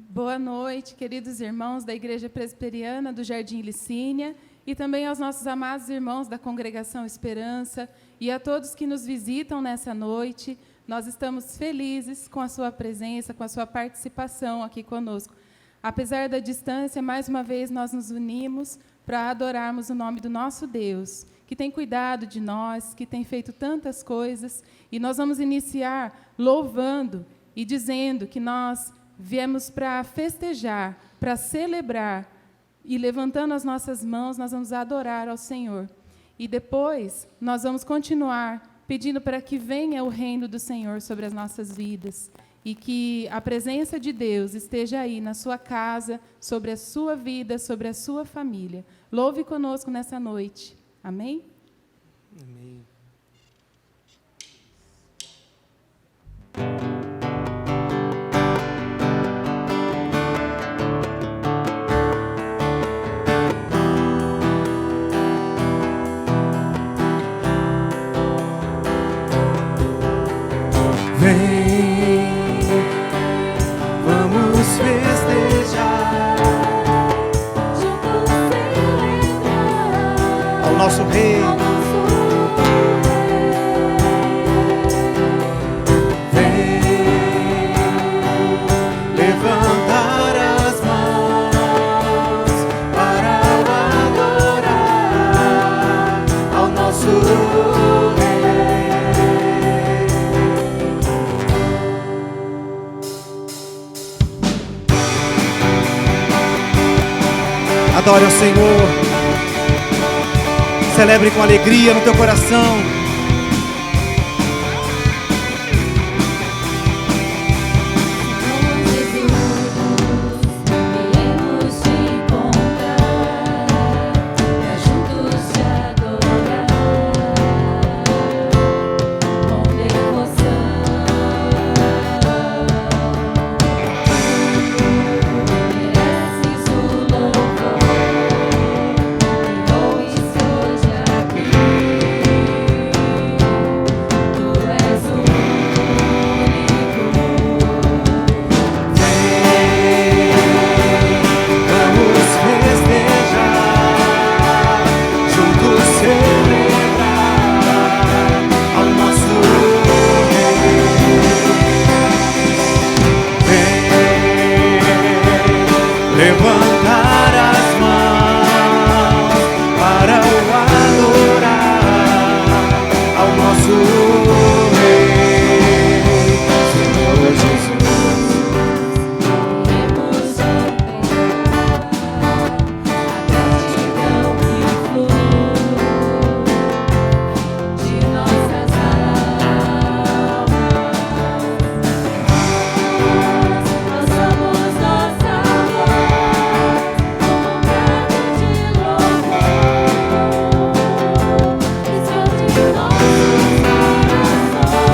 Boa noite, queridos irmãos da Igreja Presbiteriana do Jardim Licínia e também aos nossos amados irmãos da Congregação Esperança e a todos que nos visitam nessa noite. Nós estamos felizes com a sua presença, com a sua participação aqui conosco. Apesar da distância, mais uma vez nós nos unimos para adorarmos o nome do nosso Deus, que tem cuidado de nós, que tem feito tantas coisas, e nós vamos iniciar louvando e dizendo que nós viemos para festejar, para celebrar, e levantando as nossas mãos, nós vamos adorar ao Senhor. E depois, nós vamos continuar pedindo para que venha o reino do Senhor sobre as nossas vidas, e que a presença de Deus esteja aí na sua casa, sobre a sua vida, sobre a sua família. Louve conosco nessa noite. Amém? Amém. Vem, vamos festejar, juntos celebrar ao nosso Rei. Vem, levantar as mãos para adorar ao nosso Rei. Adore ao Senhor, celebre com alegria no teu coração.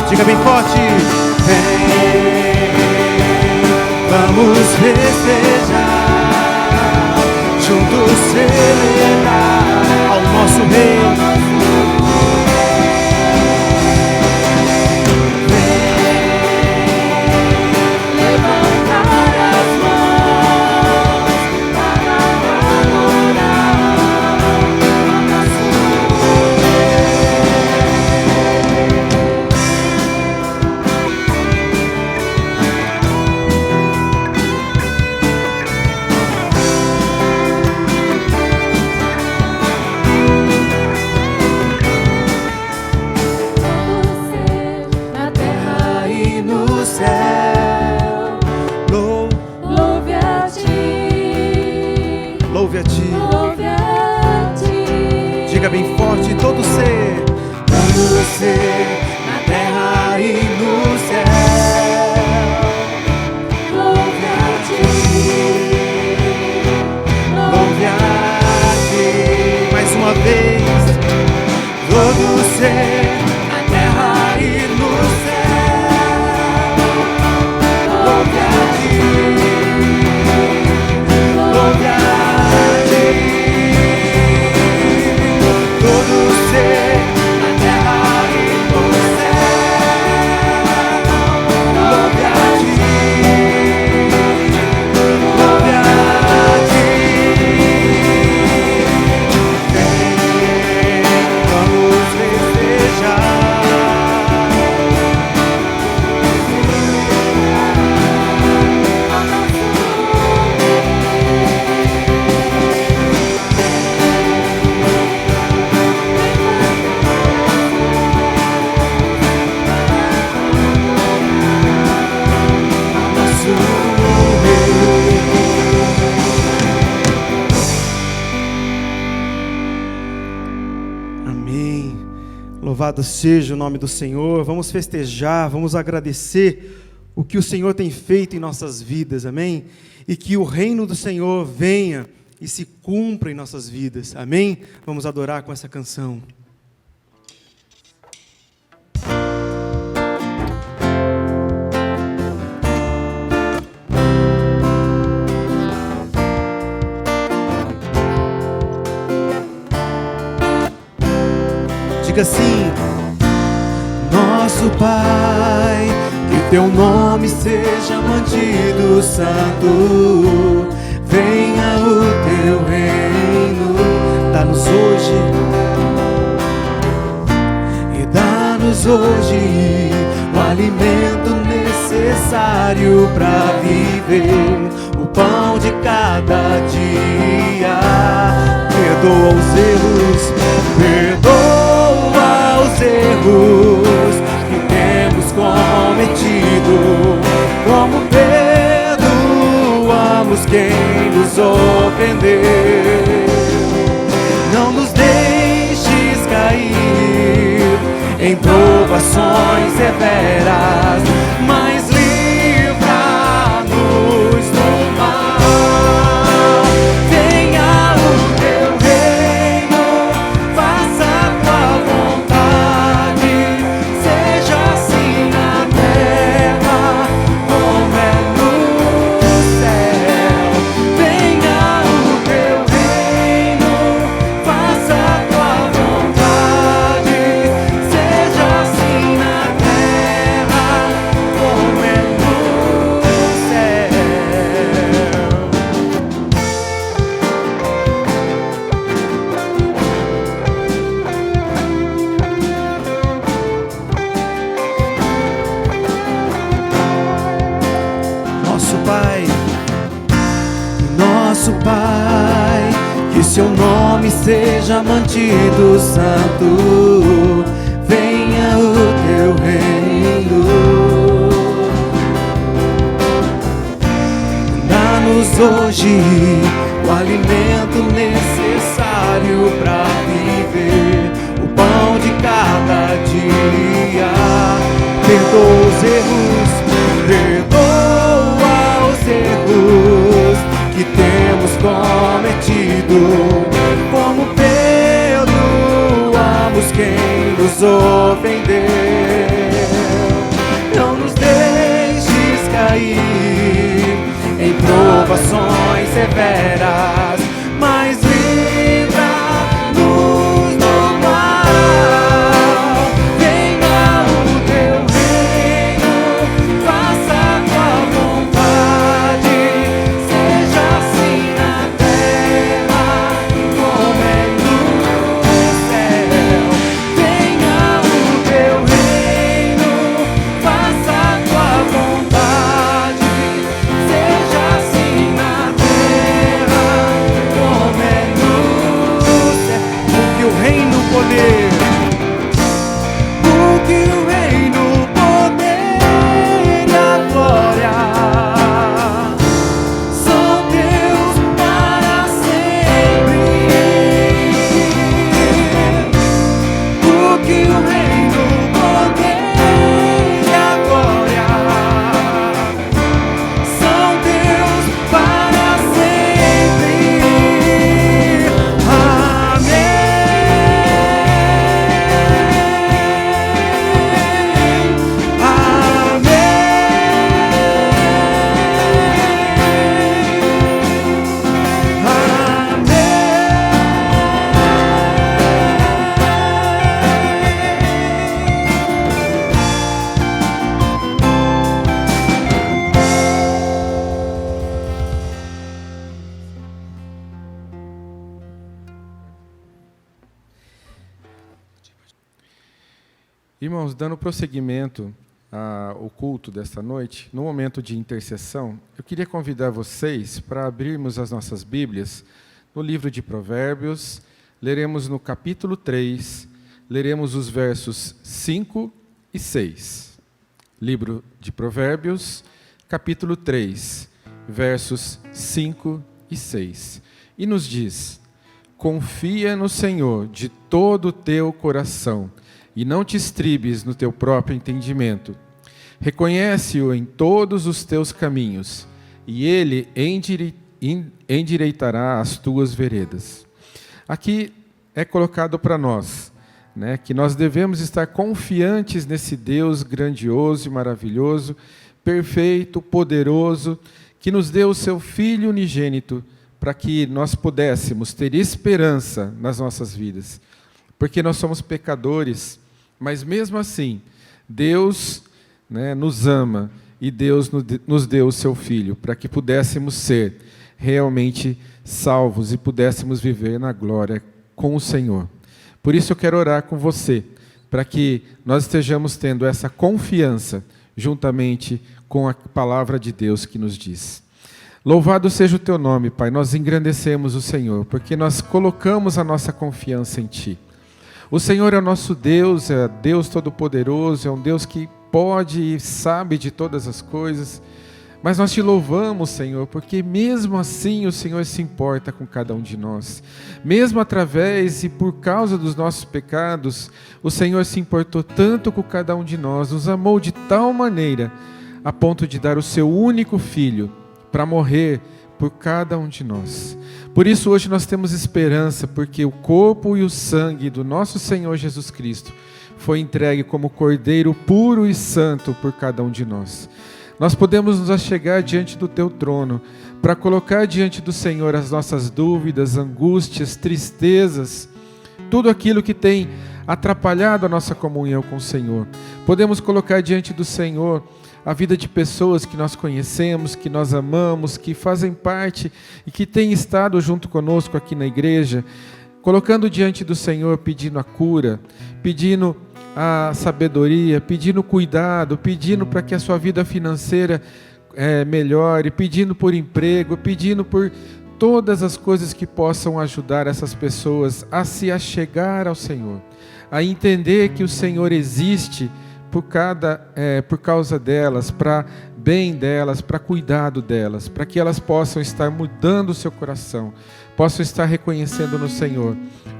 Diga bem forte. Vem, vamos festejar, juntos celebrar ao nosso Rei. Vem, Louve a Ti. Louve a Ti. Diga bem forte, todo ser na terra e no céu. Louve a Ti. Louve a Ti. Mais uma vez, todo ser na terra e no céu. Louve a Ti. Louve a Ti. Todo ser na terra e no céu. Louve a Ti. Louve a Ti. Vem, vamos festejar. Nosso Rei. Amém. Louvado seja o nome do Senhor. Vamos festejar, vamos agradecer o que o Senhor tem feito em nossas vidas, amém? E que o reino do Senhor venha e se cumpra em nossas vidas, amém? Vamos adorar com essa canção. Diga assim: nosso Pai, que teu nome seja mantido santo, venha o teu reino, dá-nos hoje, e dá-nos hoje o alimento necessário para viver, o pão de cada dia. Perdoa os erros, perdoa os erros que temos cometido, como perdoamos quem nos ofendeu. Não nos deixes cair em provações severas, mas livra-nos do mal. Venha o teu reino, faça a tua vontade, seja assim na terra como é no céu. Venha o teu reino, faça a tua vontade, seja assim na terra como é no céu. Nosso Pai, que seu nome seja mantido santo, venha o teu reino, dá-nos hoje o alimento necessário para viver, o pão de cada dia. Perdoa os erros, perdoa os erros que temos cometido, como perdoamos quem nos ofendeu. Não nos deixes cair em provações severas, mas livra-nos do mal. Venha o teu reino, faça a tua vontade, seja assim na terra como é no céu. Venha o teu reino, faça a tua vontade, seja assim na terra Irmãos, dando prosseguimento ao culto desta noite, no momento de intercessão, eu queria convidar vocês para abrirmos as nossas Bíblias no livro de Provérbios. Leremos no capítulo 3, leremos os versos 5 e 6. Livro de Provérbios, capítulo 3, versos 5 e 6. E nos diz: confia no Senhor de todo o teu coração, e não te estribes no teu próprio entendimento. Reconhece-o em todos os teus caminhos, e ele endireitará as tuas veredas. Aqui é colocado para nós, que nós devemos estar confiantes nesse Deus grandioso e maravilhoso, perfeito, poderoso, que nos deu o seu Filho unigênito, para que nós pudéssemos ter esperança nas nossas vidas. Porque nós somos pecadores, mas mesmo assim, Deus nos ama e Deus nos deu o seu Filho, para que pudéssemos ser realmente salvos e pudéssemos viver na glória com o Senhor. Por isso eu quero orar com você, para que nós estejamos tendo essa confiança, juntamente com a palavra de Deus que nos diz. Louvado seja o teu nome, Pai. Nós engrandecemos o Senhor, porque nós colocamos a nossa confiança em Ti. O Senhor é o nosso Deus, é Deus Todo-Poderoso, é um Deus que pode e sabe de todas as coisas. Mas nós Te louvamos, Senhor, porque mesmo assim o Senhor se importa com cada um de nós. Mesmo através e por causa dos nossos pecados, o Senhor se importou tanto com cada um de nós, nos amou de tal maneira, a ponto de dar o Seu único Filho, para morrer por cada um de nós. Por isso hoje nós temos esperança, porque o corpo e o sangue do nosso Senhor Jesus Cristo foi entregue como cordeiro puro e santo por cada um de nós. Nós podemos nos achegar diante do Teu trono, para colocar diante do Senhor as nossas dúvidas, angústias, tristezas, tudo aquilo que tem atrapalhado a nossa comunhão com o Senhor. Podemos colocar diante do Senhor a vida de pessoas que nós conhecemos, que nós amamos, que fazem parte e que têm estado junto conosco aqui na igreja, colocando diante do Senhor, pedindo a cura, pedindo a sabedoria, pedindo cuidado, pedindo para que a sua vida financeira melhore, pedindo por emprego, pedindo por todas as coisas que possam ajudar essas pessoas a se achegar ao Senhor, a entender que o Senhor existe por causa delas, para bem delas, para cuidado delas, para que elas possam estar mudando o seu coração, possam estar reconhecendo no Senhor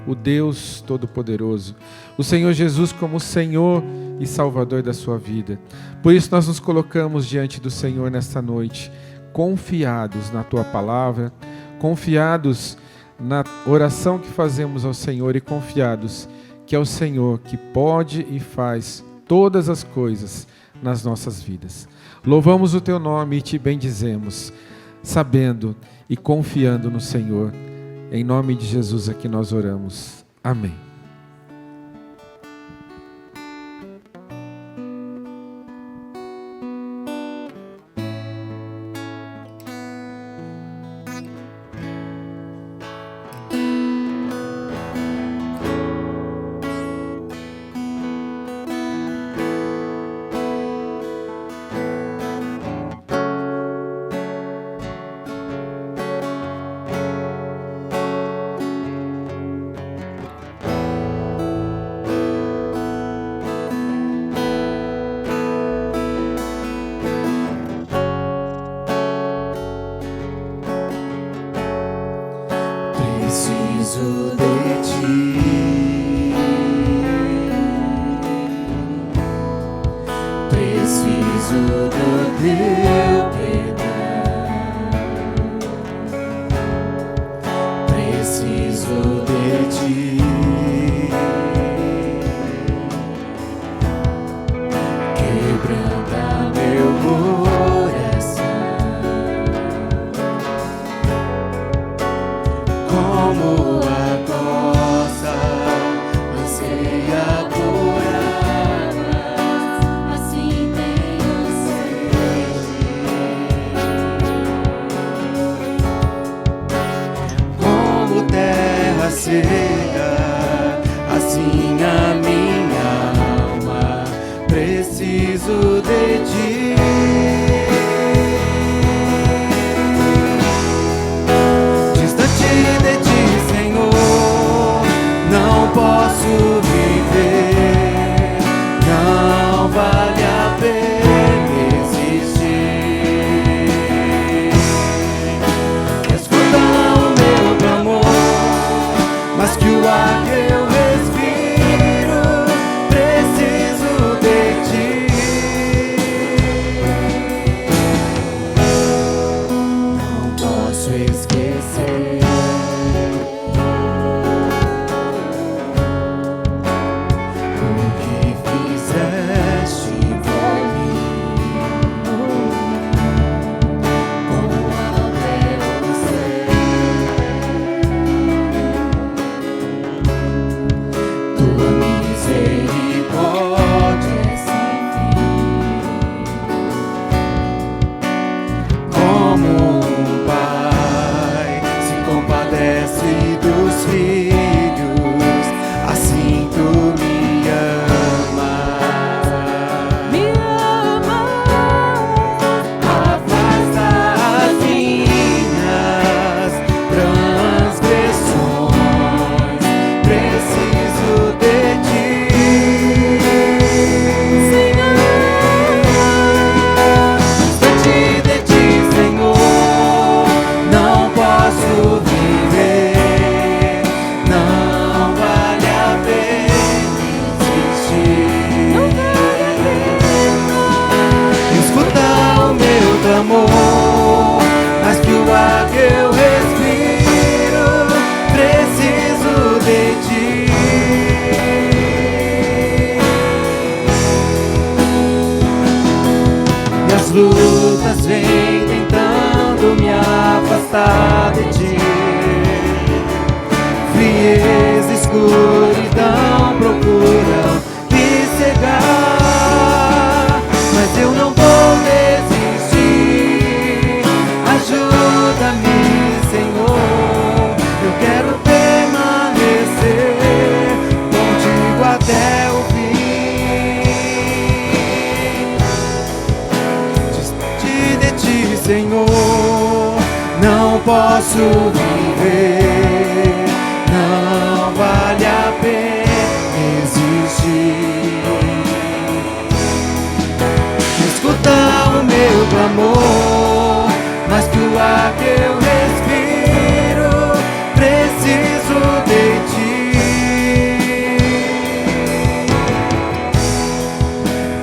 o Deus Todo-Poderoso, o Senhor Jesus como Senhor e Salvador da sua vida. Por isso nós nos colocamos diante do Senhor nesta noite, confiados na Tua palavra, confiados na oração que fazemos ao Senhor e confiados que é o Senhor que pode e faz todas as coisas nas nossas vidas. Louvamos o Teu nome e Te bendizemos, sabendo e confiando no Senhor. Em nome de Jesus aqui nós oramos. Amém. Preciso de Ti, preciso do Teu perdão, preciso de Ti, quebranta meu coração, como a costa anseia por águas, assim tenho sede. mais que o ar que eu respiro, preciso de ti. E as lutas vêm tentando me afastar de ti. Frieza, escuridão procuram me cegar, mas eu não vou desistir. Ajuda-me, Senhor, eu quero permanecer contigo até o fim. Distante de ti, Senhor, não posso viver, não vale a pena existir. Escuta o meu clamor, mais que o ar que eu respiro, preciso de ti.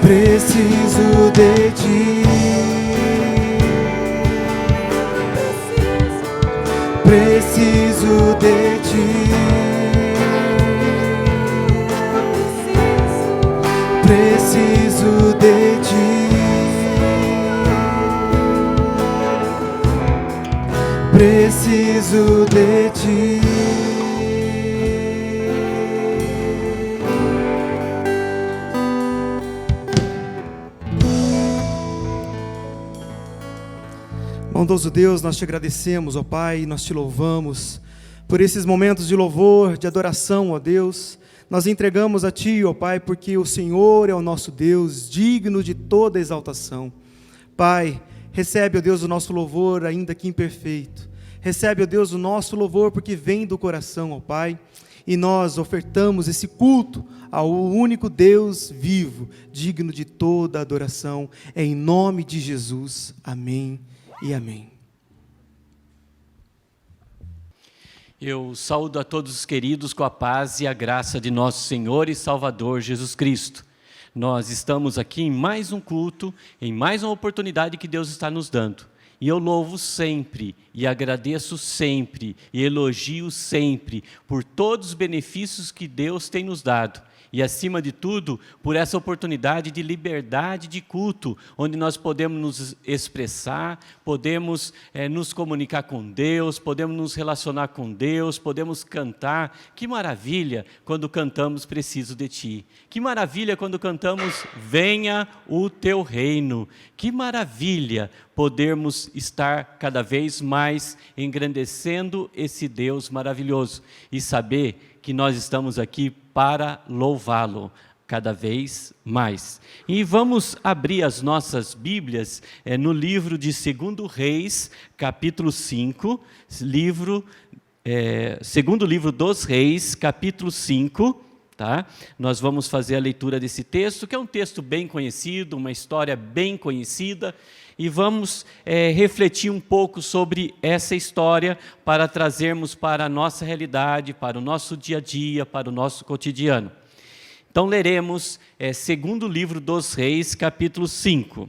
Preciso de ti. Preciso de ti. Preciso de ti. Preciso de ti. Bondoso Deus, nós te agradecemos, ó Pai, nós te louvamos por esses momentos de louvor, de adoração, ó Deus. Nós entregamos a Ti, ó Pai, porque o Senhor é o nosso Deus, digno de toda exaltação. Pai, recebe, ó Deus, o nosso louvor, ainda que imperfeito. Recebe, ó Deus, o nosso louvor, porque vem do coração, ó Pai. E nós ofertamos esse culto ao único Deus vivo, digno de toda adoração. É em nome de Jesus. Amém e amém. Eu saúdo a todos os queridos com a paz e a graça de nosso Senhor e Salvador Jesus Cristo. Nós estamos aqui em mais um culto, em mais uma oportunidade que Deus está nos dando. E eu louvo sempre, e agradeço sempre, e elogio sempre, por todos os benefícios que Deus tem nos dado. E, acima de tudo, por essa oportunidade de liberdade de culto, onde nós podemos nos expressar, podemos nos comunicar com Deus, podemos nos relacionar com Deus, podemos cantar. Que maravilha quando cantamos Preciso de Ti. Que maravilha quando cantamos Venha o Teu Reino. Que maravilha podermos estar cada vez mais engrandecendo esse Deus maravilhoso e saber que nós estamos aqui para louvá-lo cada vez mais. E vamos abrir as nossas Bíblias no livro de 2 Reis, capítulo 5, segundo livro dos Reis, capítulo 5, tá? Nós vamos fazer a leitura desse texto, que é um texto bem conhecido, uma história bem conhecida, e vamos refletir um pouco sobre essa história para trazermos para a nossa realidade, para o nosso dia a dia, para o nosso cotidiano. Então leremos segundo livro dos Reis, capítulo 5.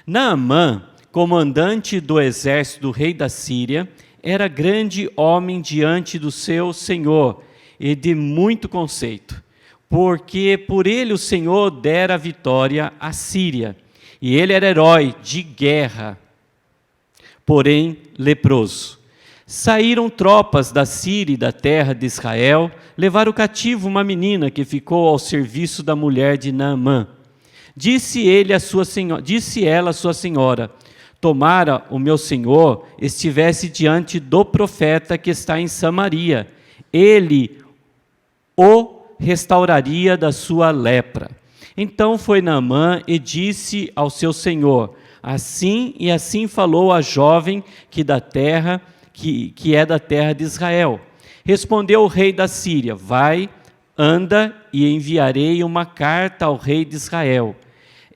Naamã, comandante do exército do rei da Síria, era grande homem diante do seu senhor e de muito conceito, porque por ele o Senhor dera a vitória à Síria. E ele era herói de guerra, porém leproso. Saíram tropas da Síria e da terra de Israel, levaram cativo uma menina que ficou ao serviço da mulher de Naamã. Disse ela à sua senhora: tomara o meu senhor estivesse diante do profeta que está em Samaria, ele o restauraria da sua lepra. Então foi Naamã e disse ao seu senhor: assim e assim falou a jovem que é da terra de Israel. Respondeu o rei da Síria: vai, anda, e enviarei uma carta ao rei de Israel.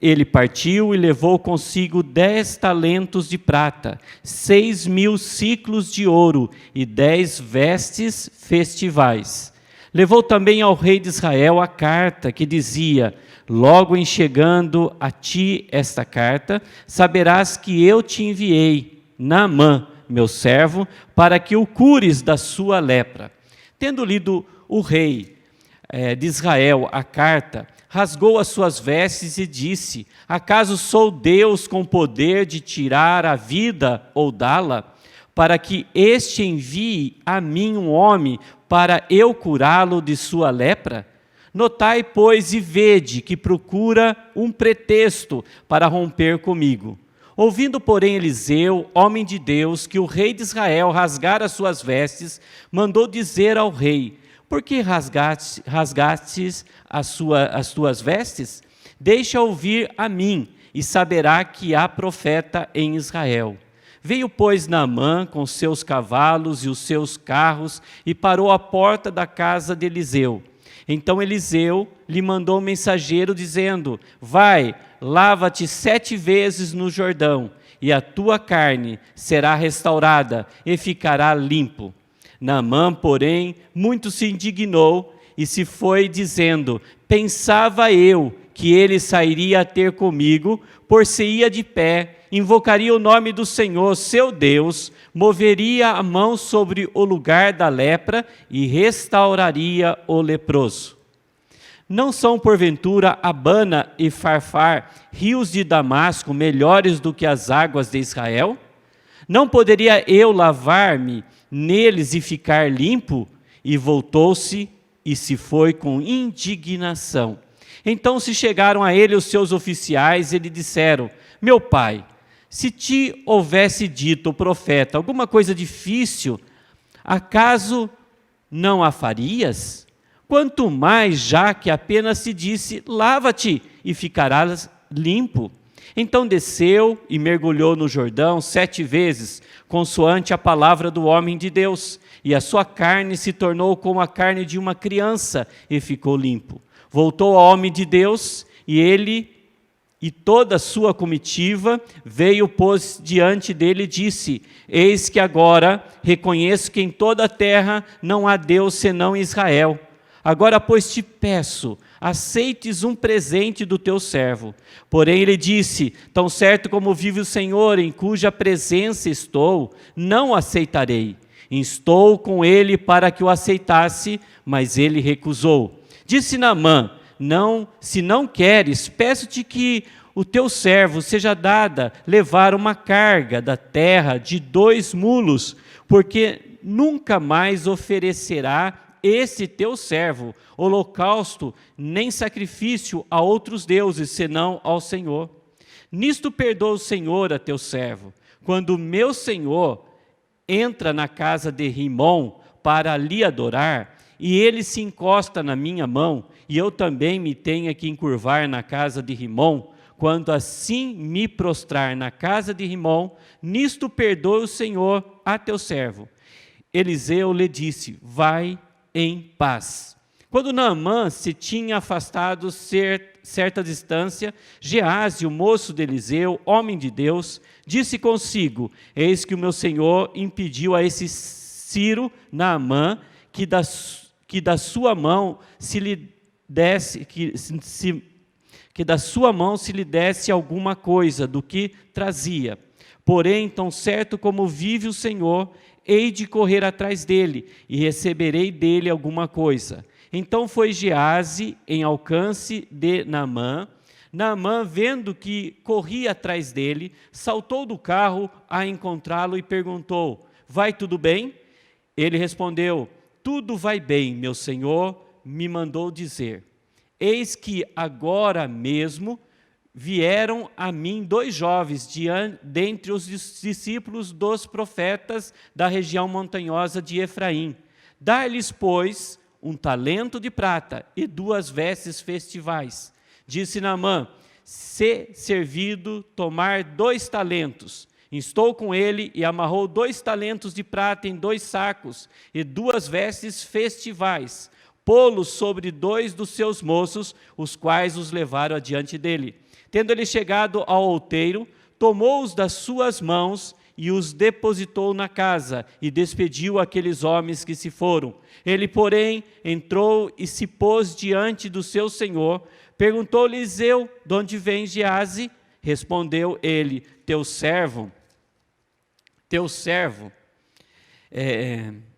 Ele partiu e levou consigo 10 talentos de prata, 6.000 siclos de ouro e 10 vestes festivais. Levou também ao rei de Israel a carta que dizia: logo em chegando a ti esta carta, saberás que eu te enviei, Naamã, meu servo, para que o cures da sua lepra. Tendo lido o rei de Israel a carta, rasgou as suas vestes e disse: acaso sou Deus com poder de tirar a vida ou dá-la, para que este envie a mim um homem para eu curá-lo de sua lepra? Notai, pois, e vede que procura um pretexto para romper comigo. Ouvindo, porém, Eliseu, homem de Deus, que o rei de Israel rasgara as suas vestes, mandou dizer ao rei: por que rasgastes as tuas vestes? Deixa ouvir a mim, e saberá que há profeta em Israel. Veio, pois, Naamã com seus cavalos e os seus carros, e parou à porta da casa de Eliseu. Então Eliseu lhe mandou um mensageiro, dizendo: vai, lava-te 7 vezes no Jordão, e a tua carne será restaurada, e ficará limpo. Naamã, porém, muito se indignou, e se foi, dizendo: pensava eu que ele sairia a ter comigo, por-se-ia de pé, invocaria o nome do Senhor, seu Deus, moveria a mão sobre o lugar da lepra e restauraria o leproso. Não são, porventura, Abana e Farfar, rios de Damasco, melhores do que as águas de Israel? Não poderia eu lavar-me neles e ficar limpo? E voltou-se e se foi com indignação. Então se chegaram a ele os seus oficiais e lhe disseram: meu pai, se te houvesse dito o profeta alguma coisa difícil, acaso não a farias? Quanto mais já que apenas te disse: lava-te e ficarás limpo. Então desceu e mergulhou no Jordão 7 vezes, consoante a palavra do homem de Deus, e a sua carne se tornou como a carne de uma criança, e ficou limpo. Voltou ao homem de Deus, e ele e toda a sua comitiva veio, pôs diante dele e disse: eis que agora reconheço que em toda a terra não há Deus senão Israel. Agora, pois, te peço, aceites um presente do teu servo. Porém ele disse: tão certo como vive o Senhor, em cuja presença estou, não aceitarei. Instou com ele para que o aceitasse, mas ele recusou. Disse Naamã: não, se não queres, peço-te que o teu servo seja dada levar uma carga da terra de 2 mulos, porque nunca mais oferecerá esse teu servo holocausto, nem sacrifício a outros deuses, senão ao Senhor. Nisto perdoa o Senhor a teu servo, quando o meu senhor entra na casa de Rimom para ali adorar, e ele se encosta na minha mão, e eu também me tenha que encurvar na casa de Rimom, quando assim me prostrar na casa de Rimom, nisto perdoa o Senhor a teu servo. Eliseu lhe disse: vai em paz. Quando Naamã se tinha afastado certa distância, Geazi, o moço de Eliseu, homem de Deus, disse consigo: eis que o meu senhor impediu a esse Ciro, Naamã, que da sua mão se lhe desse, que da sua mão se lhe desse alguma coisa do que trazia. Porém, tão certo como vive o Senhor, hei de correr atrás dele, e receberei dele alguma coisa. Então foi Geazi em alcance de Naamã. Naamã, vendo que corria atrás dele, saltou do carro a encontrá-lo e perguntou: vai tudo bem? Ele respondeu: tudo vai bem, meu senhor me mandou dizer. Eis que agora mesmo vieram a mim 2 jovens dentre os discípulos dos profetas da região montanhosa de Efraim. Dar-lhes, pois, 1 talento de prata e 2 vestes festivais. Disse Naamã: se servido tomar 2 talentos. Instou com ele e amarrou 2 talentos de prata em 2 sacos e 2 vestes festivais, pô-los sobre 2 dos seus moços, os quais os levaram adiante dele. Tendo ele chegado ao outeiro, tomou-os das suas mãos e os depositou na casa, e despediu aqueles homens que se foram. Ele, porém, entrou e se pôs diante do seu senhor, Perguntou Eliseu: de onde vem Geazi? Respondeu ele: teu servo.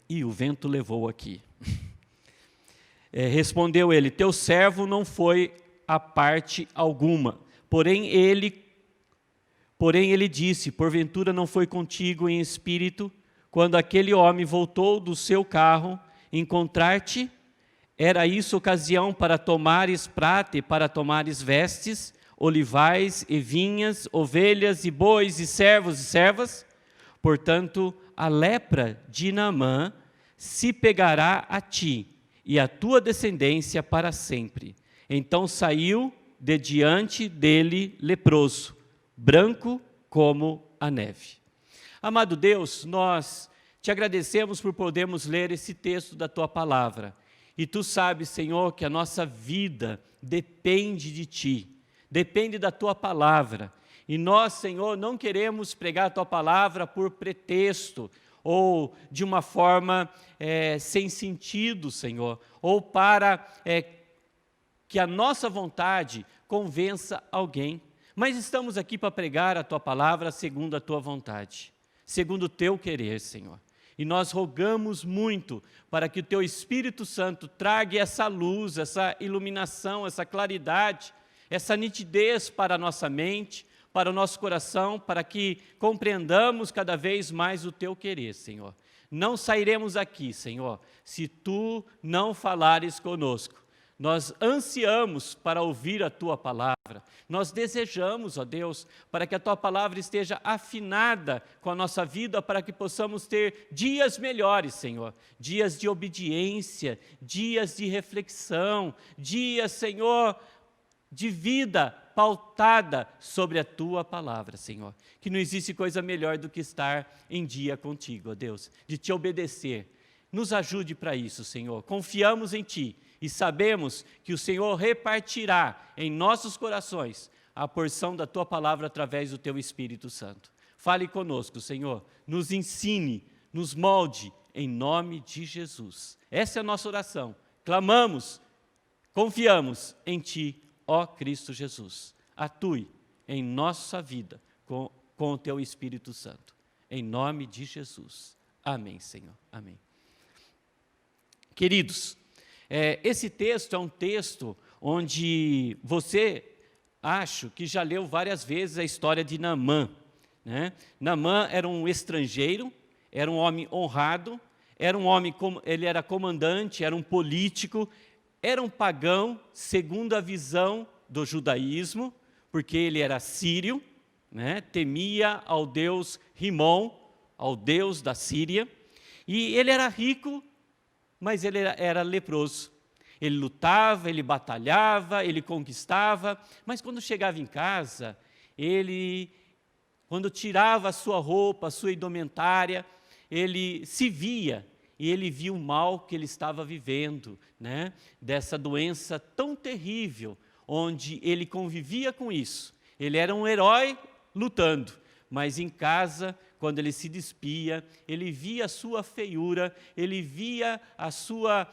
E o vento levou aqui. Respondeu ele: teu servo não foi a parte alguma. Porém ele disse: porventura não foi contigo em espírito, quando aquele homem voltou do seu carro, encontrar-te? Era isso ocasião para tomares prata e para tomares vestes, olivais e vinhas, ovelhas e bois e servos e servas? Portanto, a lepra de Naamã se pegará a ti e a tua descendência para sempre. Então saiu de diante dele leproso, branco como a neve. Amado Deus, nós te agradecemos por podermos ler esse texto da tua palavra. E tu sabes, Senhor, que a nossa vida depende de ti, depende da tua palavra. E nós, Senhor, não queremos pregar a tua palavra por pretexto, ou de uma forma sem sentido, Senhor, ou para que a nossa vontade convença alguém. Mas estamos aqui para pregar a tua palavra segundo a tua vontade, segundo o teu querer, Senhor. E nós rogamos muito para que o teu Espírito Santo traga essa luz, essa iluminação, essa claridade, essa nitidez para a nossa mente, para o nosso coração, para que compreendamos cada vez mais o teu querer, Senhor. Não sairemos aqui, Senhor, se tu não falares conosco. Nós ansiamos para ouvir a tua palavra. Nós desejamos, ó Deus, para que a tua palavra esteja afinada com a nossa vida, para que possamos ter dias melhores, Senhor. Dias de obediência, dias de reflexão, dias, Senhor, de vida pautada sobre a tua palavra, Senhor. Que não existe coisa melhor do que estar em dia contigo, ó Deus, de te obedecer. Nos ajude para isso, Senhor. Confiamos em ti. E sabemos que o Senhor repartirá em nossos corações a porção da tua palavra através do teu Espírito Santo. Fale conosco, Senhor, nos ensine, nos molde, em nome de Jesus. Essa é a nossa oração. Clamamos, confiamos em ti, ó Cristo Jesus. Atue em nossa vida com o teu Espírito Santo. Em nome de Jesus. Amém, Senhor. Amém. Queridos, esse texto é um texto onde você, acho que já leu várias vezes a história de Naamã, né? Naamã era um estrangeiro, era um homem honrado, era um homem, ele era comandante, era um político, era um pagão, segundo a visão do judaísmo, porque ele era sírio, né? Temia ao deus Rimon, ao deus da Síria, e ele era rico, mas ele era leproso. Ele lutava, ele batalhava, ele conquistava, mas quando chegava em casa, quando tirava a sua roupa, a sua indumentária, ele se via, e ele via o mal que ele estava vivendo, né? Dessa doença tão terrível, onde ele convivia com isso. Ele era um herói lutando, mas em casa, quando ele se despia, ele via a sua feiura, ele via a sua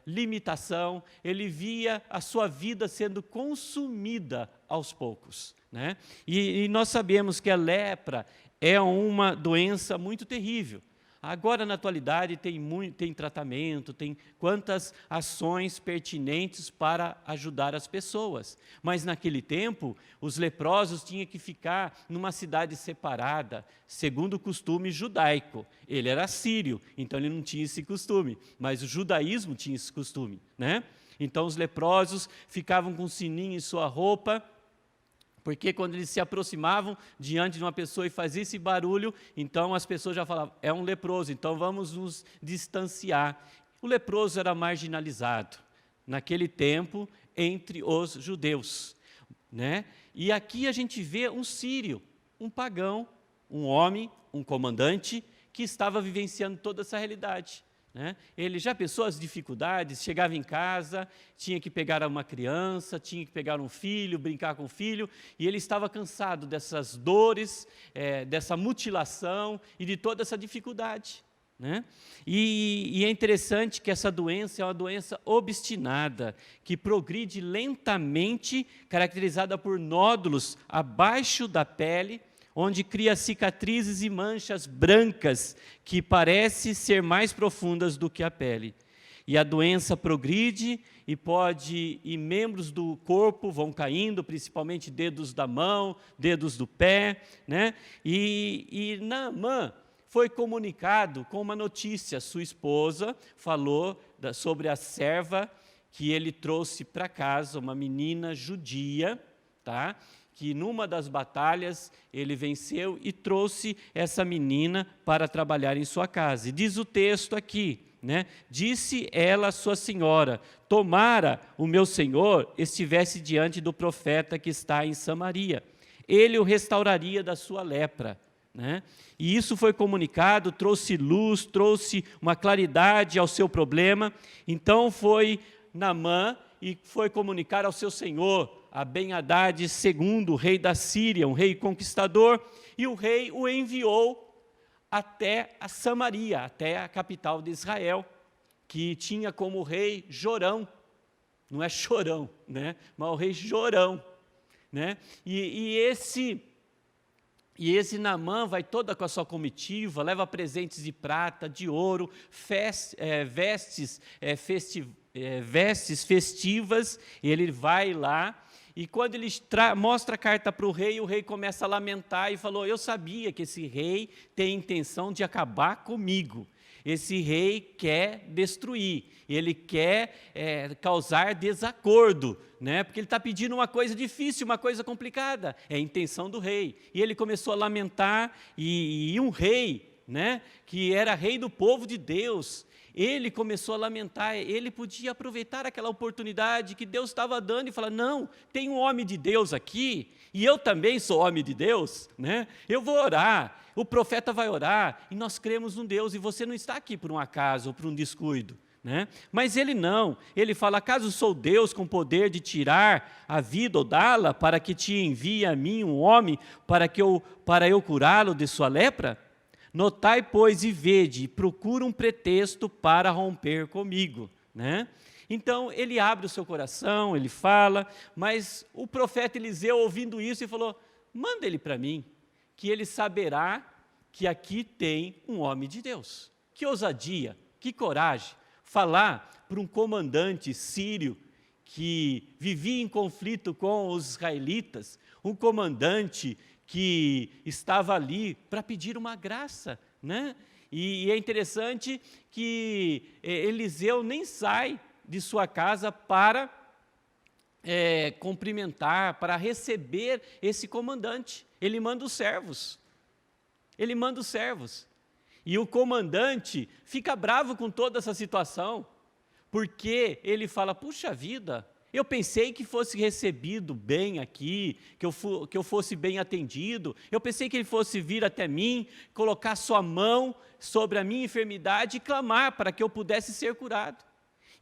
limitação, ele via a sua vida sendo consumida aos poucos, né? E nós sabemos que a lepra é uma doença muito terrível. Agora, na atualidade, tem tratamento, tem quantas ações pertinentes para ajudar as pessoas. Mas, naquele tempo, os leprosos tinham que ficar numa cidade separada, segundo o costume judaico. Ele era sírio, então ele não tinha esse costume, mas o judaísmo tinha esse costume, né? Então, os leprosos ficavam com um sininho em sua roupa, porque quando eles se aproximavam diante de uma pessoa e fazia esse barulho, então as pessoas já falavam, é um leproso, então vamos nos distanciar. O leproso era marginalizado, naquele tempo, entre os judeus, né? E aqui a gente vê um sírio, um pagão, um homem, um comandante, que estava vivenciando toda essa realidade, né? Ele já pensou as dificuldades, chegava em casa, tinha que pegar uma criança, tinha que pegar um filho, brincar com o filho, e ele estava cansado dessas dores, dessa mutilação e de toda essa dificuldade, né? E é interessante que essa doença é uma doença obstinada, que progride lentamente, caracterizada por nódulos abaixo da pele, onde cria cicatrizes e manchas brancas, que parecem ser mais profundas do que a pele. E a doença progride e membros do corpo vão caindo, principalmente dedos da mão, dedos do pé, né? E Naamã foi comunicado com uma notícia. Sua esposa falou sobre a serva que ele trouxe para casa, uma menina judia, tá? Que numa das batalhas ele venceu e trouxe essa menina para trabalhar em sua casa. E diz o texto aqui, né? Disse ela à sua senhora: tomara o meu senhor estivesse diante do profeta que está em Samaria, ele o restauraria da sua lepra. Né? E isso foi comunicado, trouxe luz, trouxe uma claridade ao seu problema. Então foi Naamã e foi comunicar ao seu senhor, a Ben-Hadad II, rei da Síria, um rei conquistador, e o rei o enviou até a Samaria, até a capital de Israel, que tinha como rei Jorão, não é Chorão, né? Mas o rei Jorão, né? E esse Naamã vai toda com a sua comitiva, leva presentes de prata, de ouro, vestes festivas, e ele vai lá, e quando ele mostra a carta para o rei começa a lamentar e falou: eu sabia que esse rei tem intenção de acabar comigo. Esse rei quer destruir, ele quer causar desacordo, né? Porque ele está pedindo uma coisa difícil, uma coisa complicada, é a intenção do rei. E ele começou a lamentar, e um rei, né, que era rei do povo de Deus, ele começou a lamentar. Ele podia aproveitar aquela oportunidade que Deus estava dando e falar: não, tem um homem de Deus aqui, e eu também sou homem de Deus, né? Eu vou orar, o profeta vai orar, e nós cremos num Deus, e você não está aqui por um acaso ou por um descuido, né? Mas ele não, ele fala: acaso sou Deus com poder de tirar a vida ou dá-la, para que te envie a mim um homem para eu curá-lo de sua lepra? Notai, pois, e vede, procura um pretexto para romper comigo, né? Então, ele abre o seu coração, ele fala, mas o profeta Eliseu, ouvindo isso, falou: manda ele para mim, que ele saberá que aqui tem um homem de Deus. Que ousadia, que coragem, falar para um comandante sírio que vivia em conflito com os israelitas, um comandante que estava ali para pedir uma graça, né? E é interessante que Eliseu nem sai de sua casa para cumprimentar, para receber esse comandante. Ele manda os servos. E o comandante fica bravo com toda essa situação, porque ele fala: puxa vida, eu pensei que fosse recebido bem aqui, que eu fosse bem atendido, eu pensei que ele fosse vir até mim, colocar sua mão sobre a minha enfermidade e clamar para que eu pudesse ser curado.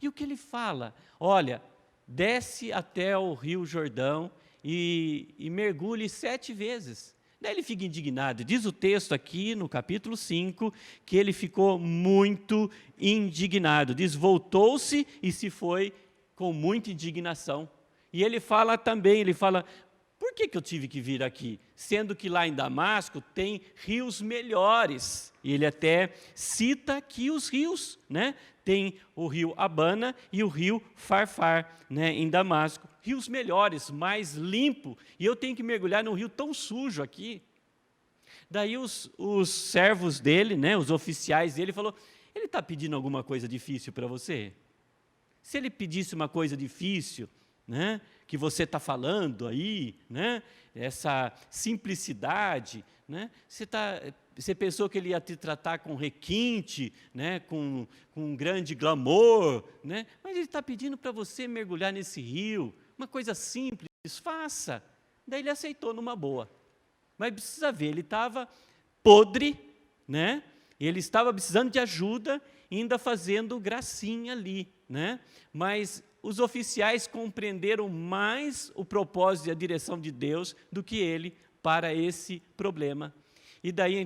E o que ele fala? Olha, desce até o rio Jordão e mergulhe 7 vezes. Daí ele fica indignado. Diz o texto aqui no capítulo 5 que ele ficou muito indignado. Diz: voltou-se e se foi com muita indignação. E ele fala também, por que eu tive que vir aqui? Sendo que lá em Damasco tem rios melhores. E ele até cita aqui os rios, né? Tem o rio Abana e o rio Farfar, né, em Damasco. Rios melhores, mais limpo. E eu tenho que mergulhar num rio tão sujo aqui. Daí os servos dele, né, os oficiais dele, falou: ele está pedindo alguma coisa difícil para você? Se ele pedisse uma coisa difícil, né, que você está falando aí, né, essa simplicidade, né, você pensou que ele ia te tratar com requinte, né, com grande glamour, né, mas ele está pedindo para você mergulhar nesse rio, uma coisa simples, faça. Daí ele aceitou numa boa. Mas precisa ver, ele estava podre, né, ele estava precisando de ajuda, ainda fazendo gracinha ali, né? Mas os oficiais compreenderam mais o propósito e a direção de Deus do que ele para esse problema. E daí é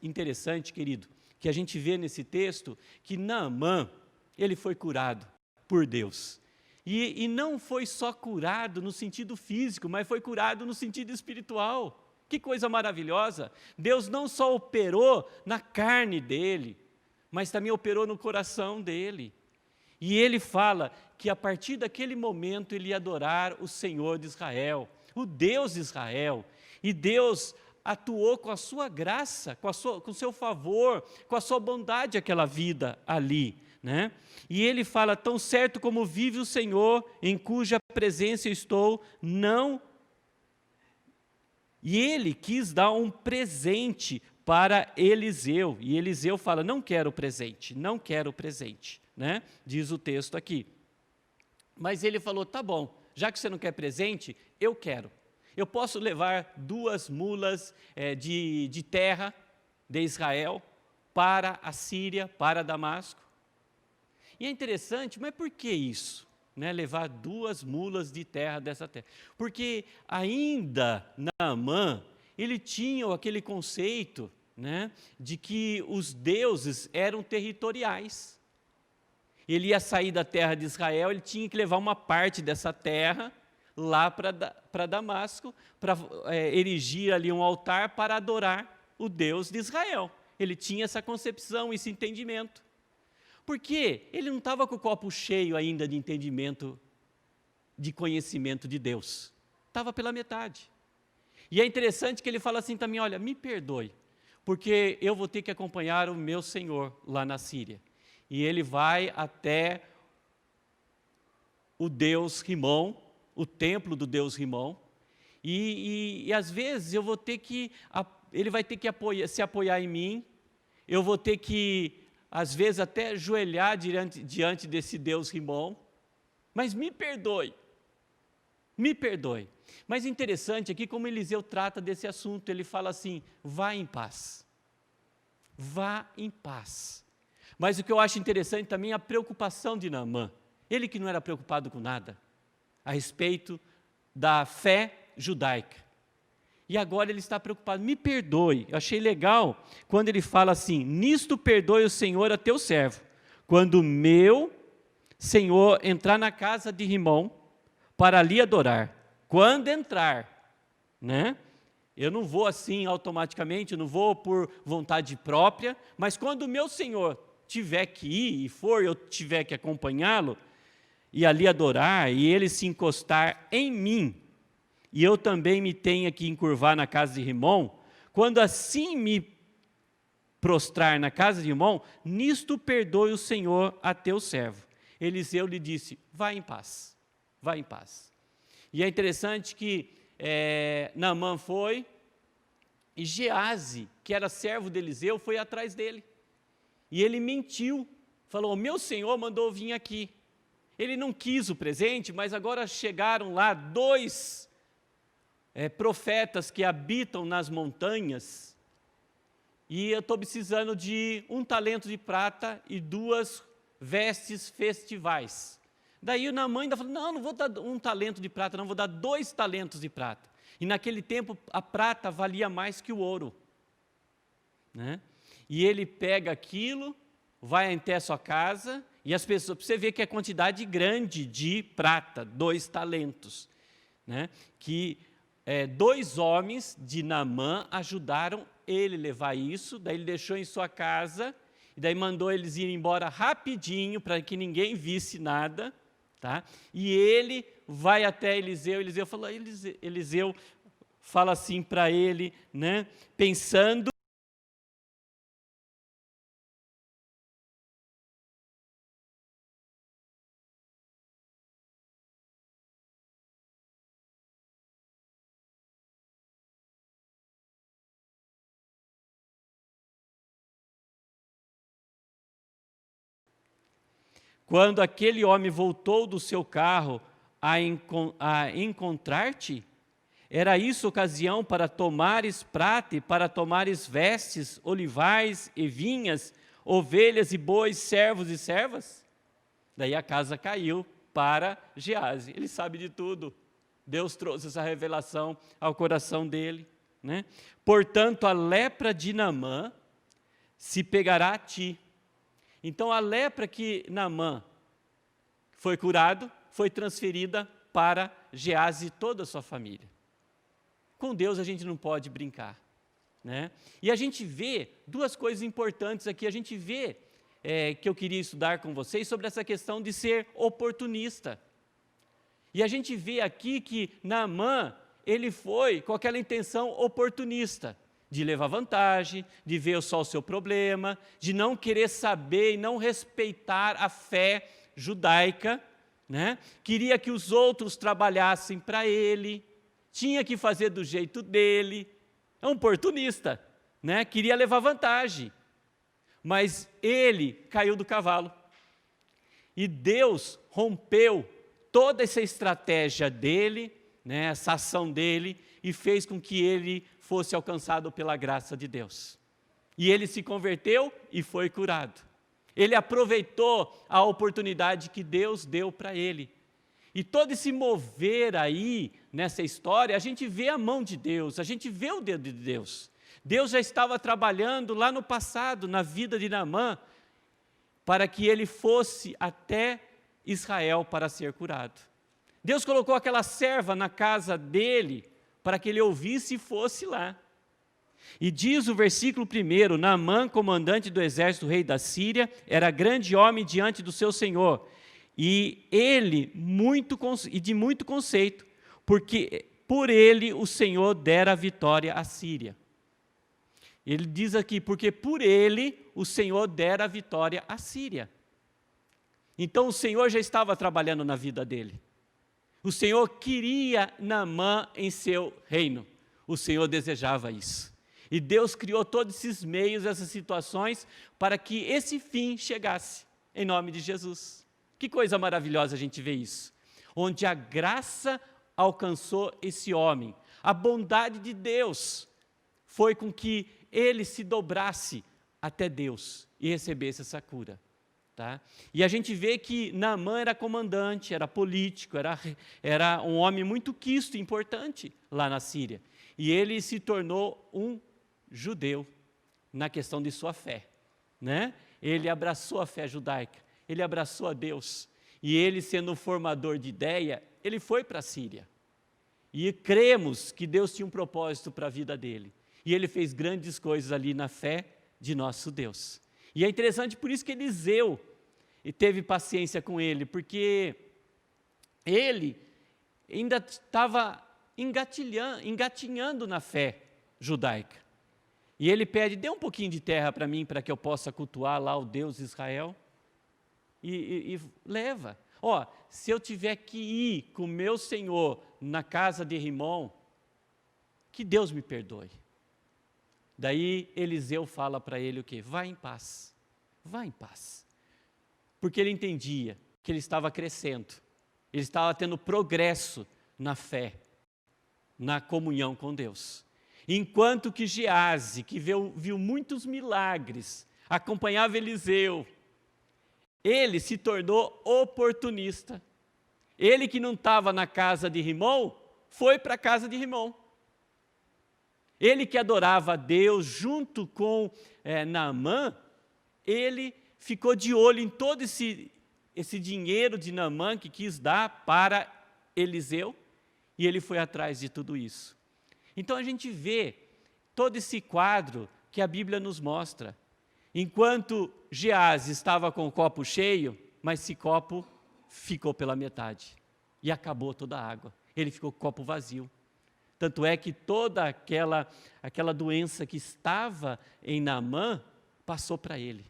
interessante, querido, que a gente vê nesse texto, que Naamã, ele foi curado por Deus. E não foi só curado no sentido físico, mas foi curado no sentido espiritual. Que coisa maravilhosa! Deus não só operou na carne dele, mas também operou no coração dele. E ele fala que a partir daquele momento ele ia adorar o Senhor de Israel, o Deus de Israel. E Deus atuou com a sua graça, com o seu favor, com a sua bondade aquela vida ali, né? E ele fala, tão certo como vive o Senhor, em cuja presença eu estou, não... E ele quis dar um presente para Eliseu, e Eliseu fala, não quero presente, não quero presente, né? Diz o texto aqui. Mas ele falou, tá bom, já que você não quer presente, eu quero. Eu posso levar 2 mulas de terra de Israel para a Síria, para Damasco. E é interessante, mas por que isso? Né, levar 2 mulas de terra dessa terra? Porque ainda Naamã, ele tinha aquele conceito, né, de que os deuses eram territoriais. Ele ia sair da terra de Israel, ele tinha que levar uma parte dessa terra lá para Damasco, para erigir ali um altar para adorar o Deus de Israel. Ele tinha essa concepção, esse entendimento. Porque ele não estava com o copo cheio ainda de entendimento, de conhecimento de Deus. Estava pela metade. E é interessante que ele fala assim também, olha, me perdoe, porque eu vou ter que acompanhar o meu Senhor lá na Síria. E ele vai até o Deus Rimon, o templo do Deus Rimon, e às vezes eu vou ter que, ele vai ter que se apoiar em mim, eu vou ter que, às vezes, até ajoelhar diante desse Deus Rimon, mas me perdoe, me perdoe. Mas interessante aqui como Eliseu trata desse assunto, ele fala assim, vá em paz, vá em paz. Mas o que eu acho interessante também é a preocupação de Naamã, ele que não era preocupado com nada, a respeito da fé judaica. E agora ele está preocupado, me perdoe. Eu achei legal quando ele fala assim, nisto perdoe o Senhor a teu servo, quando meu Senhor entrar na casa de Rimon, para ali adorar. Quando entrar, né? Eu não vou assim automaticamente, eu não vou por vontade própria, mas quando o meu Senhor tiver que ir, e for eu tiver que acompanhá-lo, e ali adorar, e ele se encostar em mim, e eu também me tenha que encurvar na casa de Rimon, quando assim me prostrar na casa de Rimon, nisto perdoe o Senhor a teu servo. Eliseu lhe disse, vá em paz, vá em paz. E é interessante que Naamã foi, e Geazi, que era servo de Eliseu, foi atrás dele. E ele mentiu, falou, meu Senhor mandou eu vir aqui. Ele não quis o presente, mas agora chegaram lá 2 profetas que habitam nas montanhas, e eu estou precisando de 1 talento de prata e 2 vestes festivais. Daí o Naamã ainda falou, não vou dar 1 talento de prata, não, vou dar 2 talentos de prata. E naquele tempo a prata valia mais que o ouro, né? E ele pega aquilo, vai até a sua casa, e as pessoas, para você ver que é quantidade grande de prata, 2 talentos, né? Que 2 homens de Naamã ajudaram ele levar isso, daí ele deixou em sua casa, e daí mandou eles ir embora rapidinho, para que ninguém visse nada, tá? E ele vai até Eliseu fala assim para ele, né? Pensando, quando aquele homem voltou do seu carro a encontrar-te, era isso ocasião para tomares prata e para tomares vestes, olivais e vinhas, ovelhas e bois, servos e servas? Daí a casa caiu para Geazi. Ele sabe de tudo. Deus trouxe essa revelação ao coração dele, né? Portanto, a lepra de Naamã se pegará a ti. Então a lepra que Naamã foi curado, foi transferida para Geazi e toda a sua família. Com Deus a gente não pode brincar, né? E a gente vê duas coisas importantes aqui. A gente vê que eu queria estudar com vocês sobre essa questão de ser oportunista. E a gente vê aqui que Naamã, ele foi com aquela intenção oportunista, de levar vantagem, de ver só o seu problema, de não querer saber e não respeitar a fé judaica, né? Queria que os outros trabalhassem para ele, tinha que fazer do jeito dele, é um oportunista, né? Queria levar vantagem, mas ele caiu do cavalo, e Deus rompeu toda essa estratégia dele, né, essa ação dele, e fez com que ele fosse alcançado pela graça de Deus. E ele se converteu e foi curado. Ele aproveitou a oportunidade que Deus deu para ele. E todo esse mover aí, nessa história, a gente vê a mão de Deus, a gente vê o dedo de Deus. Deus já estava trabalhando lá no passado, na vida de Naamã, para que ele fosse até Israel para ser curado. Deus colocou aquela serva na casa dele, para que ele ouvisse e fosse lá. E diz o versículo 1, Naamã, comandante do exército do rei da Síria, era grande homem diante do seu senhor, e ele de muito conceito, porque por ele o Senhor dera a vitória à Síria. Ele diz aqui, porque por ele o Senhor dera a vitória à Síria. Então o Senhor já estava trabalhando na vida dele. O Senhor queria Naamã em seu reino. O Senhor desejava isso. E Deus criou todos esses meios, essas situações, para que esse fim chegasse, em nome de Jesus. Que coisa maravilhosa a gente vê isso. Onde a graça alcançou esse homem. A bondade de Deus foi com que ele se dobrasse até Deus e recebesse essa cura. Tá? E a gente vê que Naamã era comandante, era político, era um homem muito quisto, importante lá na Síria. E ele se tornou um judeu na questão de sua fé, né? Ele abraçou a fé judaica, ele abraçou a Deus. E ele, sendo um formador de ideia, ele foi para a Síria. E cremos que Deus tinha um propósito para a vida dele. E ele fez grandes coisas ali na fé de nosso Deus. E é interessante por isso que Eliseu teve paciência com ele, porque ele ainda estava engatinhando na fé judaica. E ele pede, dê um pouquinho de terra para mim, para que eu possa cultuar lá o Deus de Israel. E leva. Ó, se eu tiver que ir com meu Senhor na casa de Rimom, que Deus me perdoe. Daí Eliseu fala para ele o quê? Vá em paz, vá em paz. Porque ele entendia que ele estava crescendo, ele estava tendo progresso na fé, na comunhão com Deus. Enquanto que Geazi, que viu muitos milagres, acompanhava Eliseu, ele se tornou oportunista. Ele que não estava na casa de Rimom, foi para a casa de Rimom. Ele que adorava a Deus junto com Naamã, ele ficou de olho em todo esse dinheiro de Naamã que quis dar para Eliseu, e ele foi atrás de tudo isso. Então a gente vê todo esse quadro que a Bíblia nos mostra. Enquanto Geazi estava com o copo cheio, mas esse copo ficou pela metade e acabou toda a água. Ele ficou com o copo vazio. Tanto é que toda aquela doença que estava em Naamã passou para ele,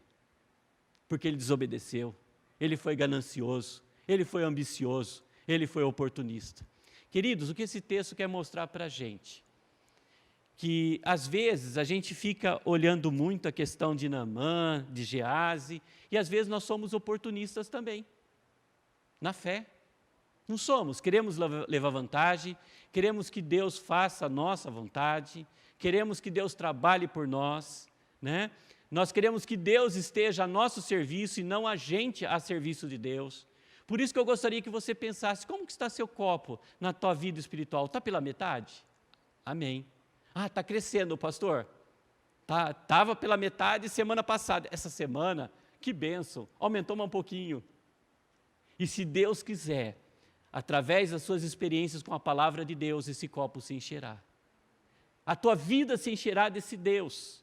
porque ele desobedeceu, ele foi ganancioso, ele foi ambicioso, ele foi oportunista. Queridos, o que esse texto quer mostrar para a gente? Que às vezes a gente fica olhando muito a questão de Naamã, de Geazi, e às vezes nós somos oportunistas também, na fé. Não somos, queremos levar vantagem, queremos que Deus faça a nossa vontade, queremos que Deus trabalhe por nós, né? Nós queremos que Deus esteja a nosso serviço e não a gente a serviço de Deus. Por isso que eu gostaria que você pensasse, como que está seu copo na tua vida espiritual? Está pela metade? Amém. Ah, está crescendo, pastor. Estava pela metade semana passada. Essa semana, que bênção, aumentou mais um pouquinho. E se Deus quiser, através das suas experiências com a palavra de Deus, esse copo se encherá. A tua vida se encherá desse Deus.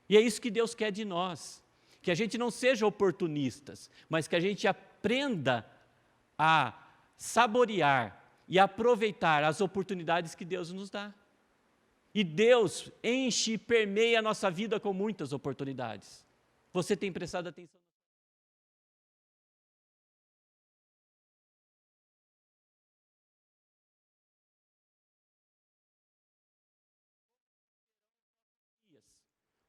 E é isso que Deus quer de nós. Que a gente não seja oportunistas, mas que a gente aprenda a saborear e aproveitar as oportunidades que Deus nos dá. E Deus enche e permeia a nossa vida com muitas oportunidades. Você tem prestado atenção?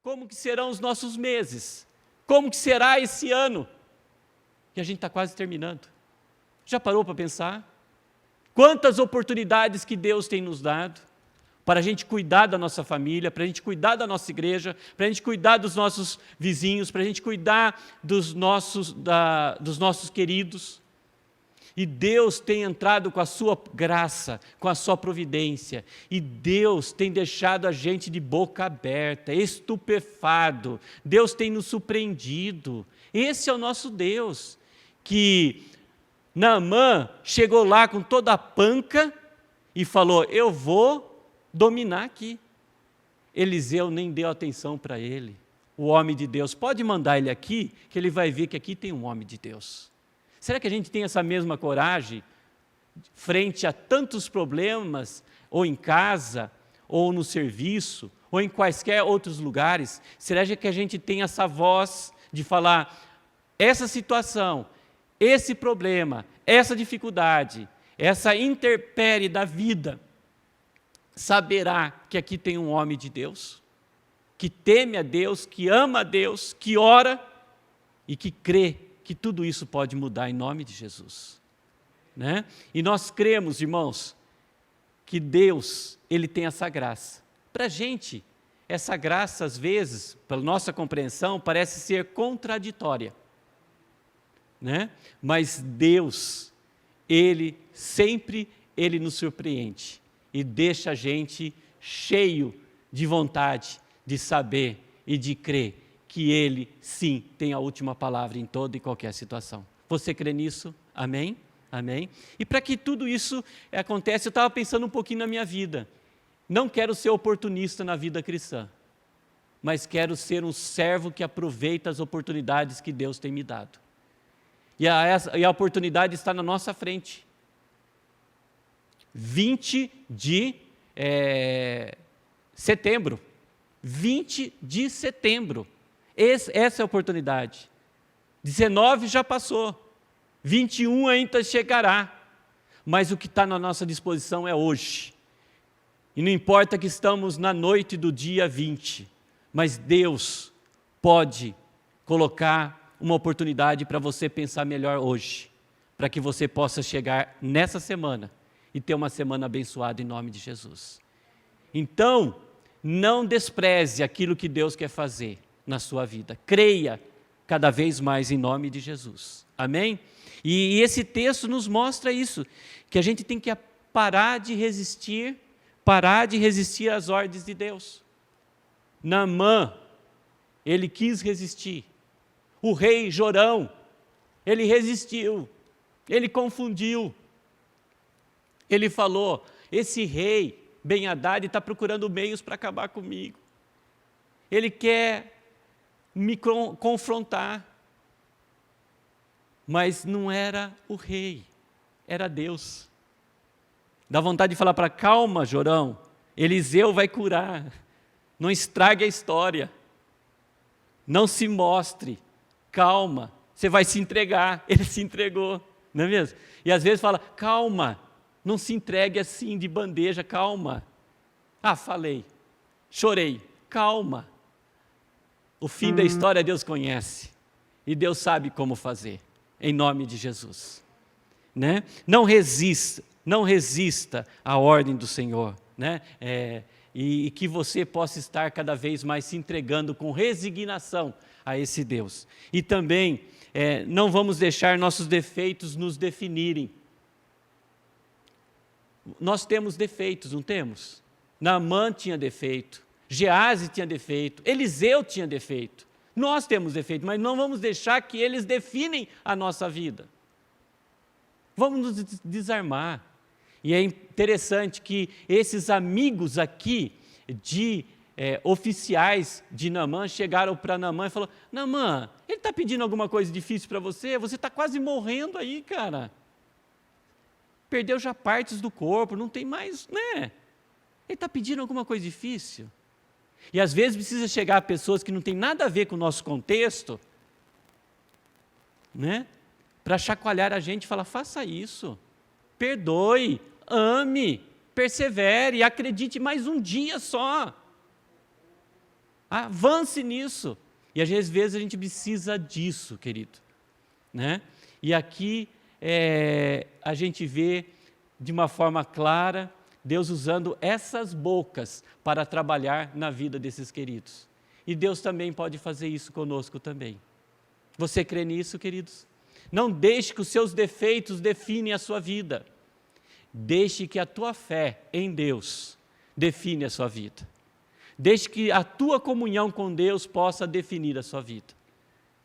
Como que serão os nossos meses? Como que será esse ano? Que a gente está quase terminando. Já parou para pensar? Quantas oportunidades que Deus tem nos dado para a gente cuidar da nossa família, para a gente cuidar da nossa igreja, para a gente cuidar dos nossos vizinhos, para a gente cuidar dos nossos queridos. E Deus tem entrado com a sua graça, com a sua providência. E Deus tem deixado a gente de boca aberta, estupefado. Deus tem nos surpreendido. Esse é o nosso Deus, que Naamã chegou lá com toda a panca e falou, eu vou dominar aqui. Eliseu nem deu atenção para ele. O homem de Deus, pode mandar ele aqui, que ele vai ver que aqui tem um homem de Deus. Será que a gente tem essa mesma coragem frente a tantos problemas, ou em casa, ou no serviço, ou em quaisquer outros lugares? Será que a gente tem essa voz de falar, essa situação, esse problema, essa dificuldade, essa intempérie da vida, saberá que aqui tem um homem de Deus, que teme a Deus, que ama a Deus, que ora e que crê que tudo isso pode mudar em nome de Jesus, né? E nós cremos, irmãos, que Deus, Ele tem essa graça. Para a gente, essa graça, às vezes, pela nossa compreensão, parece ser contraditória, né? Mas Deus, Ele sempre, Ele nos surpreende e deixa a gente cheio de vontade de saber e de crer que Ele, sim, tem a última palavra em toda e qualquer situação. Você crê nisso? Amém? Amém? E para que tudo isso aconteça, eu estava pensando um pouquinho na minha vida. Não quero ser oportunista na vida cristã, mas quero ser um servo que aproveita as oportunidades que Deus tem me dado. E a oportunidade está na nossa frente. 20 de setembro. 20 de setembro. Essa é a oportunidade. 19 já passou, 21 ainda chegará, mas o que está na nossa disposição é hoje. E não importa que estamos na noite do dia 20, mas Deus pode colocar uma oportunidade para você pensar melhor hoje, para que você possa chegar nessa semana e ter uma semana abençoada em nome de Jesus. Então, não despreze aquilo que Deus quer fazer na sua vida. Creia cada vez mais em nome de Jesus. Amém? E esse texto nos mostra isso, que a gente tem que parar de resistir às ordens de Deus. Naamã, ele quis resistir. O rei Jorão, ele resistiu, ele confundiu. Ele falou, esse rei Ben-Hadad está procurando meios para acabar comigo. Ele quer me confrontar, mas não era o rei, era Deus. Dá vontade de falar para calma, Jorão, Eliseu vai curar, não estrague a história, não se mostre, calma, você vai se entregar. Ele se entregou, não é mesmo? E às vezes fala, calma, não se entregue assim de bandeja, calma. Falei, chorei, calma. O fim da história Deus conhece, e Deus sabe como fazer, em nome de Jesus. Né? Não resista à ordem do Senhor, né? E que você possa estar cada vez mais se entregando com resignação a esse Deus. E também, não vamos deixar nossos defeitos nos definirem. Nós temos defeitos, não temos? Naamã tinha defeito, Gease tinha defeito, Eliseu tinha defeito. Nós temos defeito, mas não vamos deixar que eles definem a nossa vida. Vamos nos desarmar. E é interessante que esses amigos aqui de oficiais de Naamã chegaram para Naamã e falaram: Naamã, ele está pedindo alguma coisa difícil para você? Você está quase morrendo aí, cara. Perdeu já partes do corpo, não tem mais, né? Ele está pedindo alguma coisa difícil. E às vezes precisa chegar a pessoas que não tem nada a ver com o nosso contexto, né? Para chacoalhar a gente e falar: faça isso, perdoe, ame, persevere, acredite mais um dia só. Avance nisso. E às vezes a gente precisa disso, querido, né? E aqui a gente vê de uma forma clara Deus usando essas bocas para trabalhar na vida desses queridos. E Deus também pode fazer isso conosco também. Você crê nisso, queridos? Não deixe que os seus defeitos definem a sua vida. Deixe que a tua fé em Deus define a sua vida. Deixe que a tua comunhão com Deus possa definir a sua vida,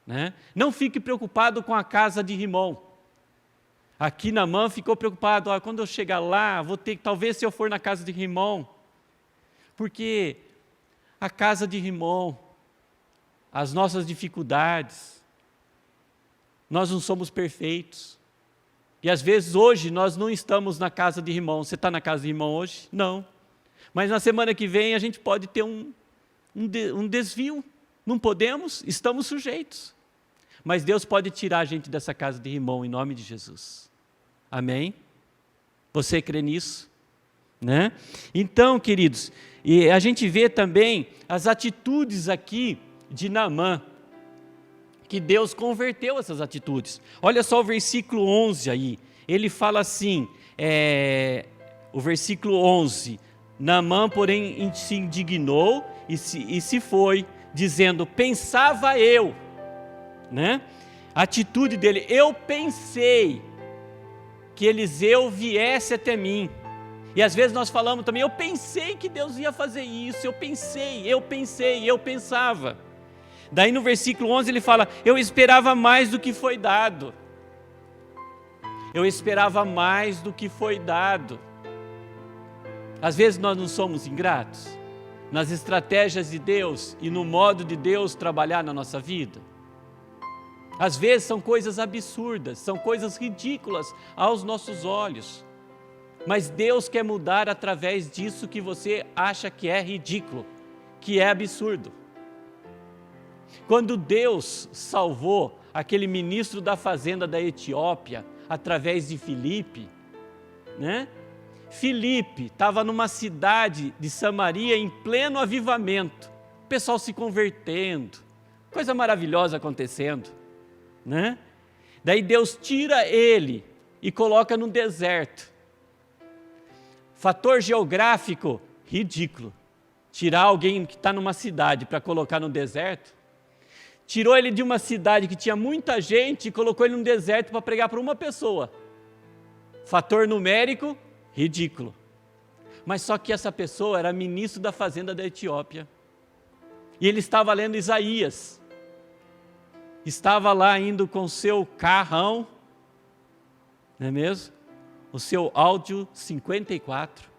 né? Não fique preocupado com a casa de Rimom. Aqui Naamã ficou preocupado: quando eu chegar lá, vou ter que, talvez se eu for na casa de Rimom, porque a casa de Rimom, as nossas dificuldades, nós não somos perfeitos. E às vezes hoje nós não estamos na casa de Rimom. Você está na casa de Rimom hoje? Não. Mas na semana que vem a gente pode ter um desvio. Não podemos, estamos sujeitos. Mas Deus pode tirar a gente dessa casa de Rimom em nome de Jesus. Amém? Você crê nisso? Né? Então, queridos, e a gente vê também as atitudes aqui de Naamã, que Deus converteu essas atitudes. Olha só o versículo 11 aí. Ele fala assim, o versículo 11: Naamã, porém, se indignou e se foi, dizendo: pensava eu, né? A atitude dele: eu pensei que Eliseu viesse até mim. E às vezes nós falamos também: eu pensei que Deus ia fazer isso, eu pensava. Daí no versículo 11 ele fala: eu esperava mais do que foi dado. Eu esperava mais do que foi dado. Às vezes nós não somos ingratos nas estratégias de Deus e no modo de Deus trabalhar na nossa vida. Às vezes são coisas absurdas, são coisas ridículas aos nossos olhos. Mas Deus quer mudar através disso que você acha que é ridículo, que é absurdo. Quando Deus salvou aquele ministro da fazenda da Etiópia, através de Filipe, né? Filipe estava numa cidade de Samaria em pleno avivamento, o pessoal se convertendo, coisa maravilhosa acontecendo, né? Daí Deus tira ele e coloca no deserto. Fator geográfico ridículo, tirar alguém que está numa cidade para colocar no deserto. Tirou ele de uma cidade que tinha muita gente e colocou ele no deserto para pregar para uma pessoa. Fator numérico ridículo. Mas só que essa pessoa era ministro da fazenda da Etiópia. E ele estava lendo Isaías. Estava lá indo com seu carrão, não é mesmo? O seu Áudio 54.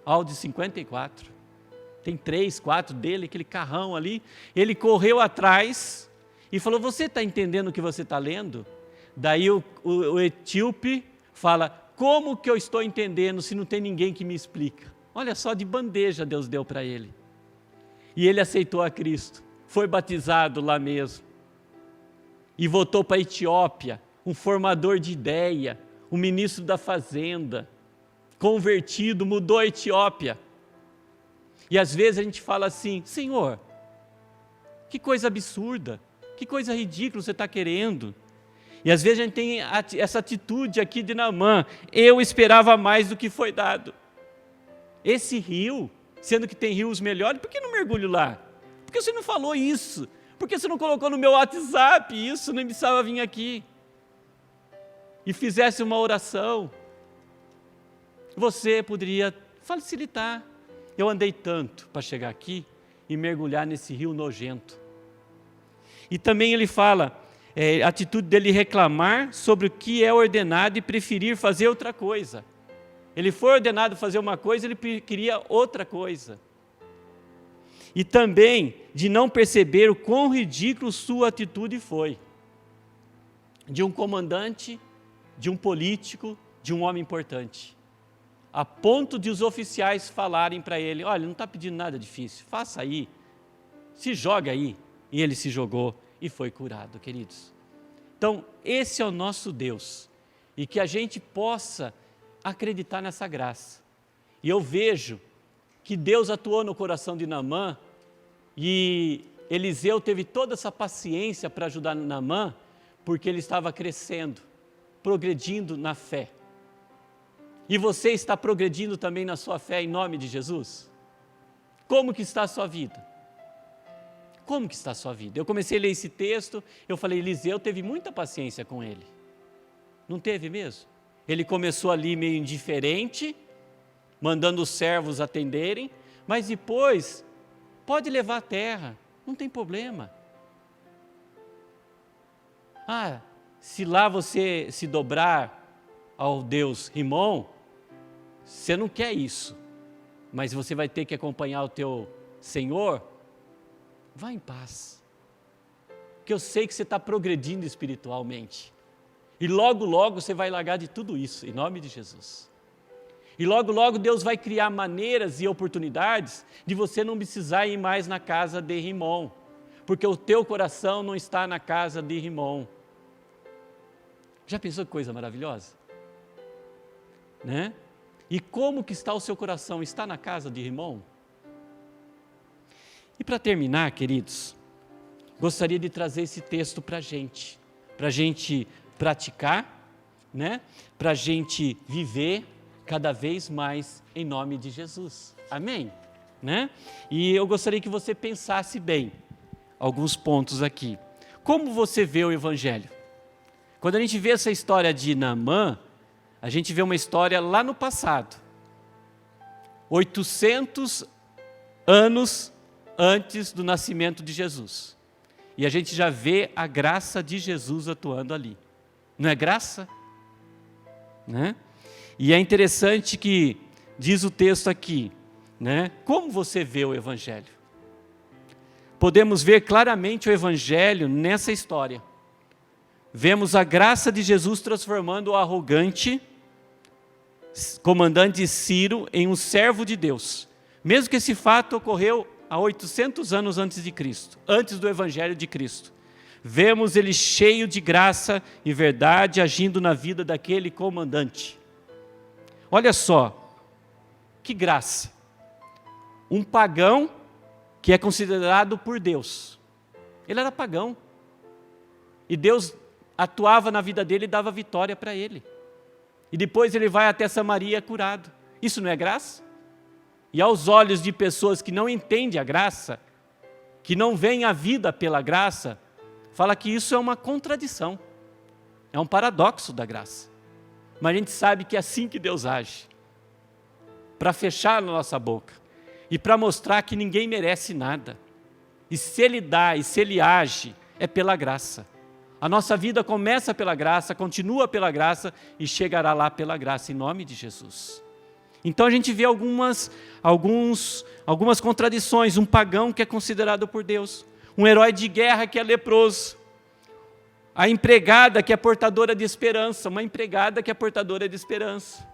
Áudio 54. Tem 3, 4 dele, aquele carrão ali. Ele correu atrás e falou: você está entendendo o que você está lendo? Daí o etíope fala: como que eu estou entendendo se não tem ninguém que me explica? Olha só, de bandeja Deus deu para ele. E ele aceitou a Cristo, foi batizado lá mesmo. E voltou para a Etiópia, um formador de ideia, um ministro da fazenda, convertido, mudou a Etiópia. E às vezes a gente fala assim: Senhor, que coisa absurda, que coisa ridícula você está querendo. E às vezes a gente tem essa atitude aqui de Naamã: eu esperava mais do que foi dado. Esse rio, sendo que tem rios melhores, por que não mergulho lá? Por que você não falou isso? Por que você não colocou no meu WhatsApp isso? Nem precisava vir aqui. E fizesse uma oração. Você poderia facilitar. Eu andei tanto para chegar aqui, e mergulhar nesse rio nojento. E também ele fala, a atitude dele reclamar sobre o que é ordenado e preferir fazer outra coisa. Ele foi ordenado fazer uma coisa, ele queria outra coisa. E também de não perceber o quão ridículo sua atitude foi. De um comandante, de um político, de um homem importante. A ponto de os oficiais falarem para ele, olha, não está pedindo nada difícil, faça aí, se joga aí. E ele se jogou e foi curado, queridos. Então, esse é o nosso Deus. E que a gente possa acreditar nessa graça. E eu vejo que Deus atuou no coração de Naamã, e Eliseu teve toda essa paciência para ajudar Naamã, porque ele estava crescendo, progredindo na fé. E você está progredindo também na sua fé em nome de Jesus? Como que está a sua vida? Como que está a sua vida? Eu comecei a ler esse texto, eu falei, Eliseu teve muita paciência com ele. Não teve mesmo? Ele começou ali meio indiferente, mandando os servos atenderem, mas depois, pode levar a terra, não tem problema. Se lá você se dobrar ao Deus Rimon, você não quer isso, mas você vai ter que acompanhar o teu Senhor, vá em paz, porque eu sei que você está progredindo espiritualmente, e logo, logo você vai largar de tudo isso, em nome de Jesus. E logo, logo Deus vai criar maneiras e oportunidades de você não precisar ir mais na casa de Rimon, porque o teu coração não está na casa de Rimon. Já pensou que coisa maravilhosa? Né? E como que está o seu coração? Está na casa de Rimon? E para terminar, queridos, gostaria de trazer esse texto para a gente praticar, né? Para a gente viver cada vez mais em nome de Jesus. Amém? Né? E eu gostaria que você pensasse bem alguns pontos aqui. Como você vê o Evangelho? Quando a gente vê essa história de Naamã, a gente vê uma história lá no passado, 800 anos antes do nascimento de Jesus. E a gente já vê a graça de Jesus atuando ali. Não é graça? Né? E é interessante que diz o texto aqui, né? Como você vê o Evangelho? Podemos ver claramente o Evangelho nessa história. Vemos a graça de Jesus transformando o arrogante comandante Ciro em um servo de Deus. Mesmo que esse fato ocorreu há 800 anos antes de Cristo, antes do Evangelho de Cristo. Vemos ele cheio de graça e verdade agindo na vida daquele comandante. Olha só, que graça. Um pagão que é considerado por Deus. Ele era pagão. E Deus atuava na vida dele e dava vitória para ele. E depois ele vai até Samaria curado. Isso não é graça? E aos olhos de pessoas que não entendem a graça, que não veem a vida pela graça, fala que isso é uma contradição. É um paradoxo da graça. Mas a gente sabe que é assim que Deus age. Para fechar a nossa boca. E para mostrar que ninguém merece nada. E se Ele dá, e se Ele age, é pela graça. A nossa vida começa pela graça, continua pela graça e chegará lá pela graça, em nome de Jesus. Então a gente vê algumas contradições. Um pagão que é considerado por Deus. Um herói de guerra que é leproso. A empregada que é portadora de esperança. Uma empregada que é portadora de esperança.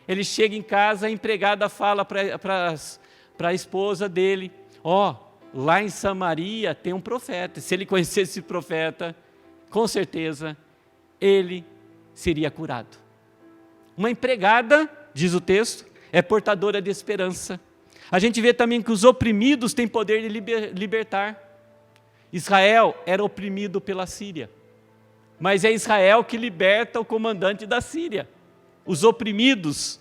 Ele chega em casa, a empregada fala para a esposa dele, lá em Samaria tem um profeta. Se ele conhecesse esse profeta, com certeza, ele seria curado. Uma empregada, diz o texto, é portadora de esperança. A gente vê também que os oprimidos têm poder de libertar. Israel era oprimido pela Síria, mas é Israel que liberta o comandante da Síria. Os oprimidos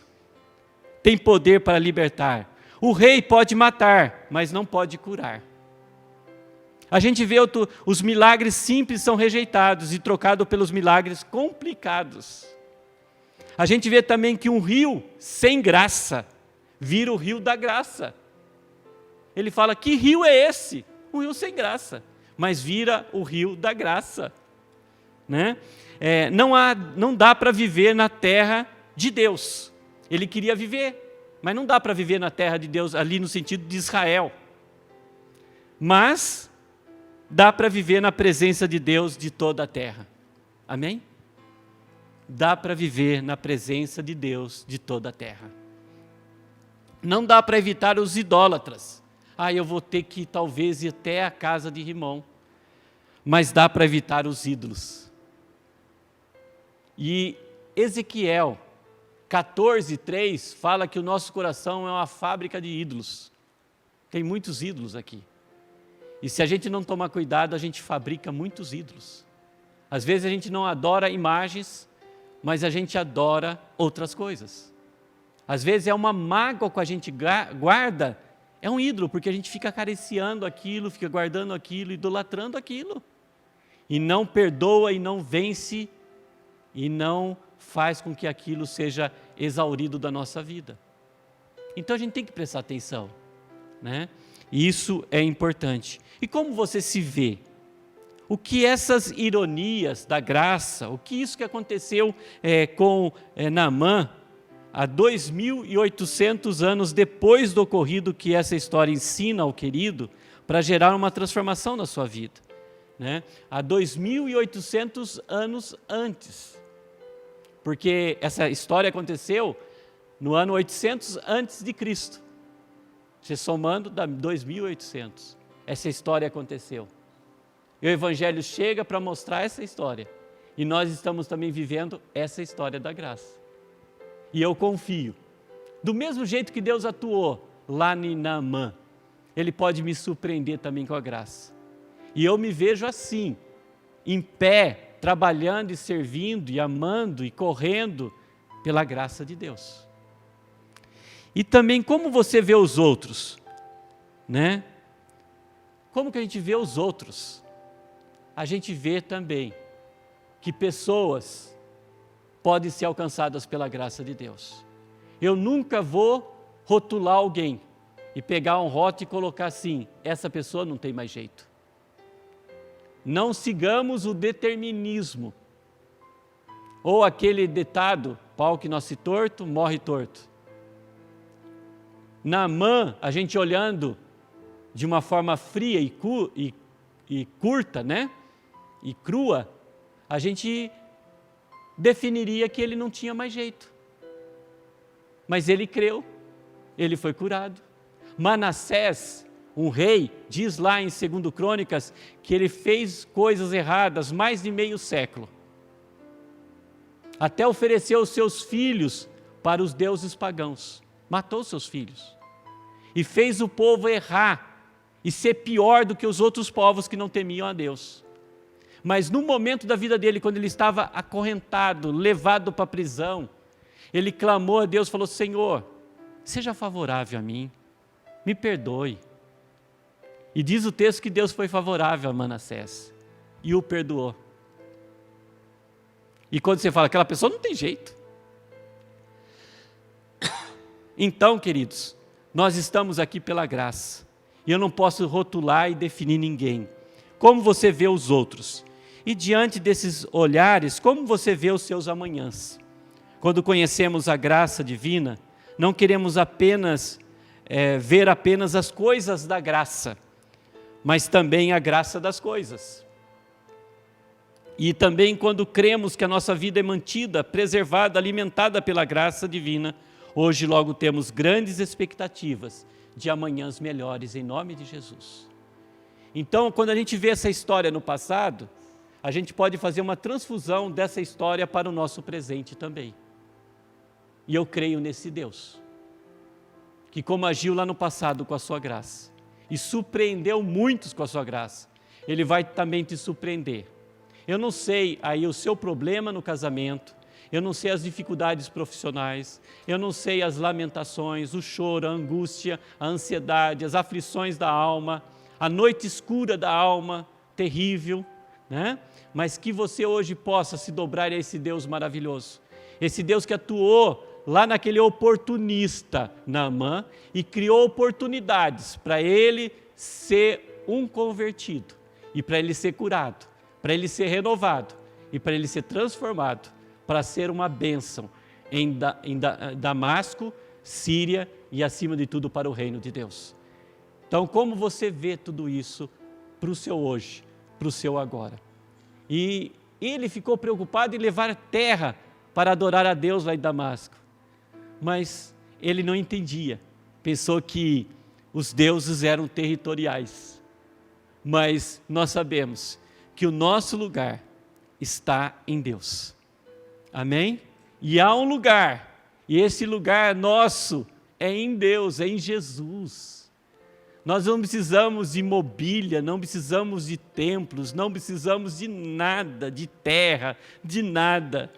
têm poder para libertar. O rei pode matar, mas não pode curar. A gente vê os milagres simples são rejeitados e trocados pelos milagres complicados. A gente vê também que um rio sem graça vira o rio da graça. ele fala: que rio é esse? Um rio sem graça, mas vira o rio da graça, né? Não dá para viver na terra de Deus. Ele queria viver, mas não dá para viver na terra de Deus ali no sentido de Israel. Mas dá para viver na presença de Deus de toda a terra. Amém? Dá para viver na presença de Deus de toda a terra. Não dá para evitar os idólatras. Eu vou ter que talvez ir até a casa de Rimão. Mas dá para evitar os ídolos. E Ezequiel 14:3 fala que o nosso coração é uma fábrica de ídolos. Tem muitos ídolos aqui. E se a gente não tomar cuidado, a gente fabrica muitos ídolos. Às vezes a gente não adora imagens, mas a gente adora outras coisas. Às vezes é uma mágoa que a gente guarda, é um ídolo, porque a gente fica acariciando aquilo, fica guardando aquilo, idolatrando aquilo. E não perdoa e não vence e não faz com que aquilo seja exaurido da nossa vida. Então a gente tem que prestar atenção, né? E isso é importante. E como você se vê? O que essas ironias da graça, o que isso que aconteceu com Naamã, há 2.800 anos depois do ocorrido que essa história ensina ao querido, para gerar uma transformação na sua vida, né? Há 2.800 anos antes, porque essa história aconteceu no ano 800 antes de Cristo. Você somando, dá 2.800. Essa história aconteceu. E o Evangelho chega para mostrar essa história. E nós estamos também vivendo essa história da graça. E eu confio, do mesmo jeito que Deus atuou lá em Naamã, Ele pode me surpreender também com a graça. E eu me vejo assim, em pé, trabalhando e servindo e amando e correndo pela graça de Deus. E também como você vê os outros, né? Como que a gente vê os outros? A gente vê também que pessoas podem ser alcançadas pela graça de Deus. Eu nunca vou rotular alguém e pegar um rótulo e colocar assim: essa pessoa não tem mais jeito. Não sigamos o determinismo. Ou aquele ditado: pau que nasce torto, morre torto. Naamã, a gente olhando de uma forma fria e curta, né? E crua, a gente definiria que ele não tinha mais jeito. Mas ele creu, ele foi curado. Manassés, um rei, diz lá em 2 Crônicas que ele fez coisas erradas mais de meio século. Até ofereceu os seus filhos para os deuses pagãos. Matou seus filhos. E fez o povo errar e ser pior do que os outros povos que não temiam a Deus. Mas no momento da vida dele, quando ele estava acorrentado, levado para a prisão, ele clamou a Deus, falou: Senhor, seja favorável a mim, me perdoe. E diz o texto que Deus foi favorável a Manassés e o perdoou. E quando você fala, aquela pessoa não tem jeito. Então, queridos, nós estamos aqui pela graça. E eu não posso rotular e definir ninguém. Como você vê os outros? E diante desses olhares, como você vê os seus amanhãs? Quando conhecemos a graça divina, não queremos apenas ver apenas as coisas da graça, mas também a graça das coisas. E também quando cremos que a nossa vida é mantida, preservada, alimentada pela graça divina, hoje logo temos grandes expectativas de amanhãs melhores em nome de Jesus. Então, quando a gente vê essa história no passado, a gente pode fazer uma transfusão dessa história para o nosso presente também. E eu creio nesse Deus, que como agiu lá no passado com a sua graça, e surpreendeu muitos com a sua graça, Ele vai também te surpreender. Eu não sei aí o seu problema no casamento, eu não sei as dificuldades profissionais, eu não sei as lamentações, o choro, a angústia, a ansiedade, as aflições da alma, a noite escura da alma, terrível, né? Mas que você hoje possa se dobrar a esse Deus maravilhoso, esse Deus que atuou lá naquele oportunista Naamã e criou oportunidades para ele ser um convertido, e para ele ser curado, para ele ser renovado, e para ele ser transformado, para ser uma bênção em Damasco, Síria e acima de tudo para o reino de Deus. Então, como você vê tudo isso para o seu hoje, para o seu agora? E ele ficou preocupado em levar terra para adorar a Deus lá em Damasco, mas ele não entendia, pensou que os deuses eram territoriais, mas nós sabemos que o nosso lugar está em Deus, amém? E há um lugar, e esse lugar nosso é em Deus, é em Jesus. Nós não precisamos de mobília, não precisamos de templos, não precisamos de nada, de terra, de nada,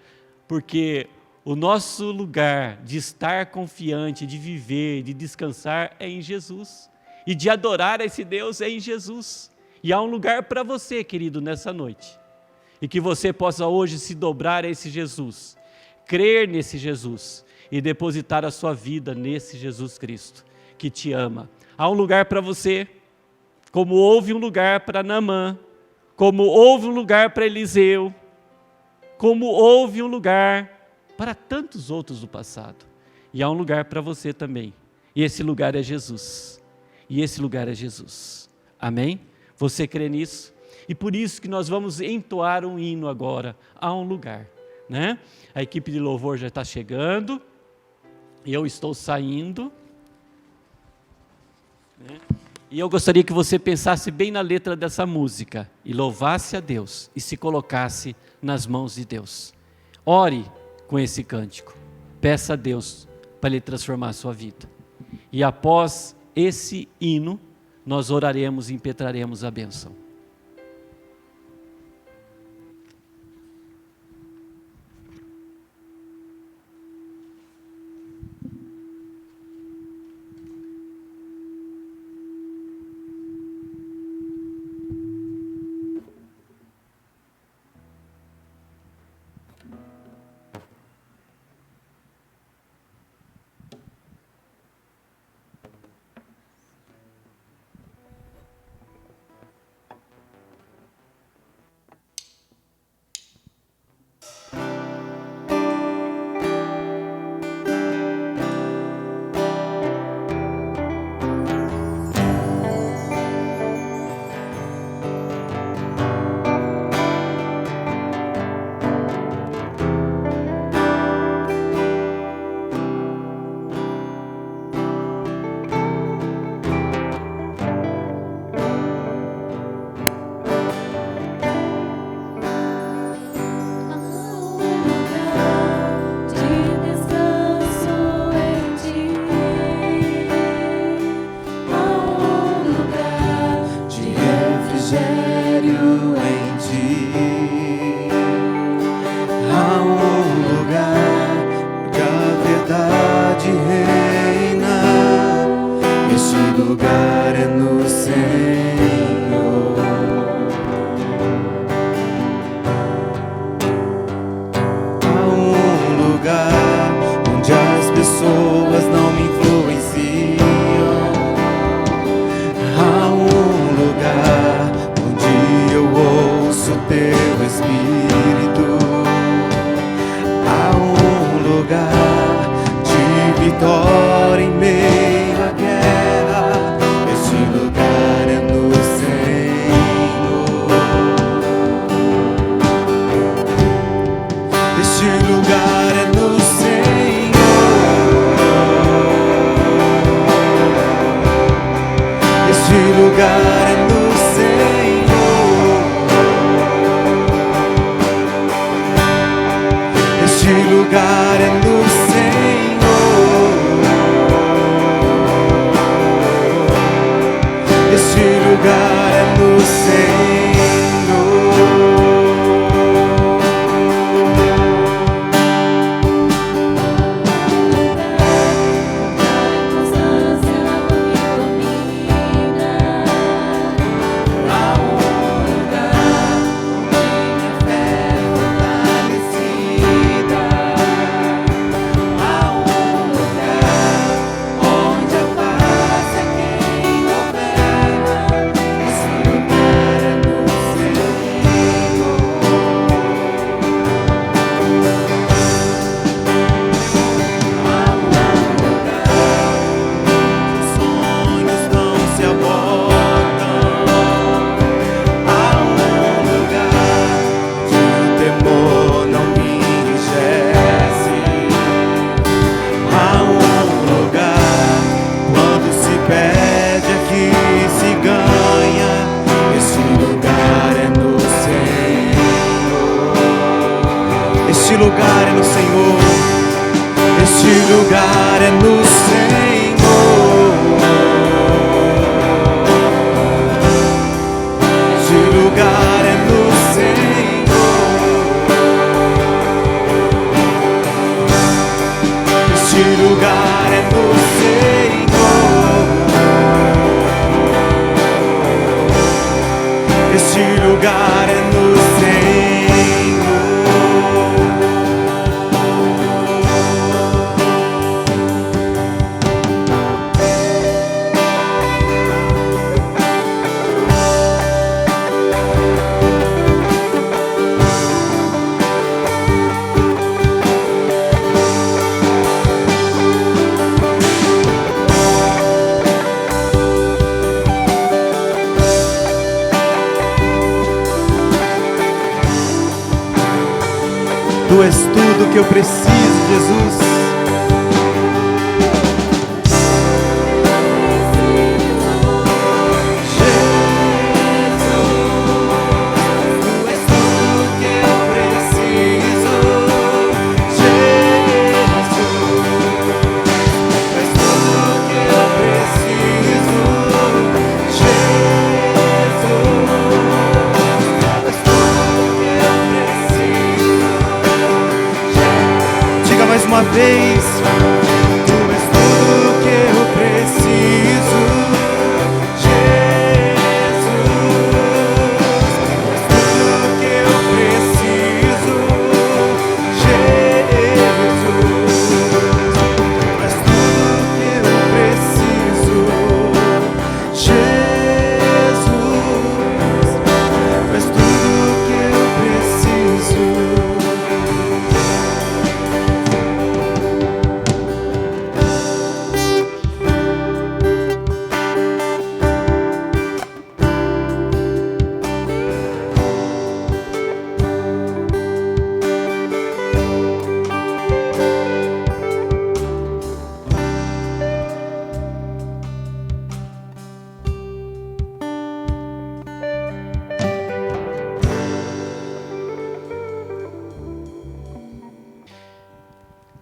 porque o nosso lugar de estar confiante, de viver, de descansar é em Jesus, e de adorar a esse Deus é em Jesus. E há um lugar para você, querido, nessa noite, e que você possa hoje se dobrar a esse Jesus, crer nesse Jesus e depositar a sua vida nesse Jesus Cristo, que te ama. Há um lugar para você, como houve um lugar para Naamã, como houve um lugar para Eliseu, como houve um lugar para tantos outros do passado. E há um lugar para você também. E esse lugar é Jesus. E esse lugar é Jesus. Amém? Você crê nisso? E por isso que nós vamos entoar um hino agora a um lugar, né? A equipe de louvor já está chegando. Eu estou saindo. E eu gostaria que você pensasse bem na letra dessa música e louvasse a Deus e se colocasse nas mãos de Deus. Ore com esse cântico, peça a Deus para Ele transformar a sua vida. E após esse hino, nós oraremos e impetraremos a bênção. lugar é no Senhor. Este lugar é no Senhor. Este lugar é no Senhor. Este lugar é no Senhor. Este lugar é no Senhor. Tu és tudo que eu preciso, Jesus. Uma vez, tu és tudo que eu preciso, Jesus. Tu és tudo que eu preciso, Jesus. Tu és tudo que eu preciso, Jesus. Tu és tudo que eu preciso.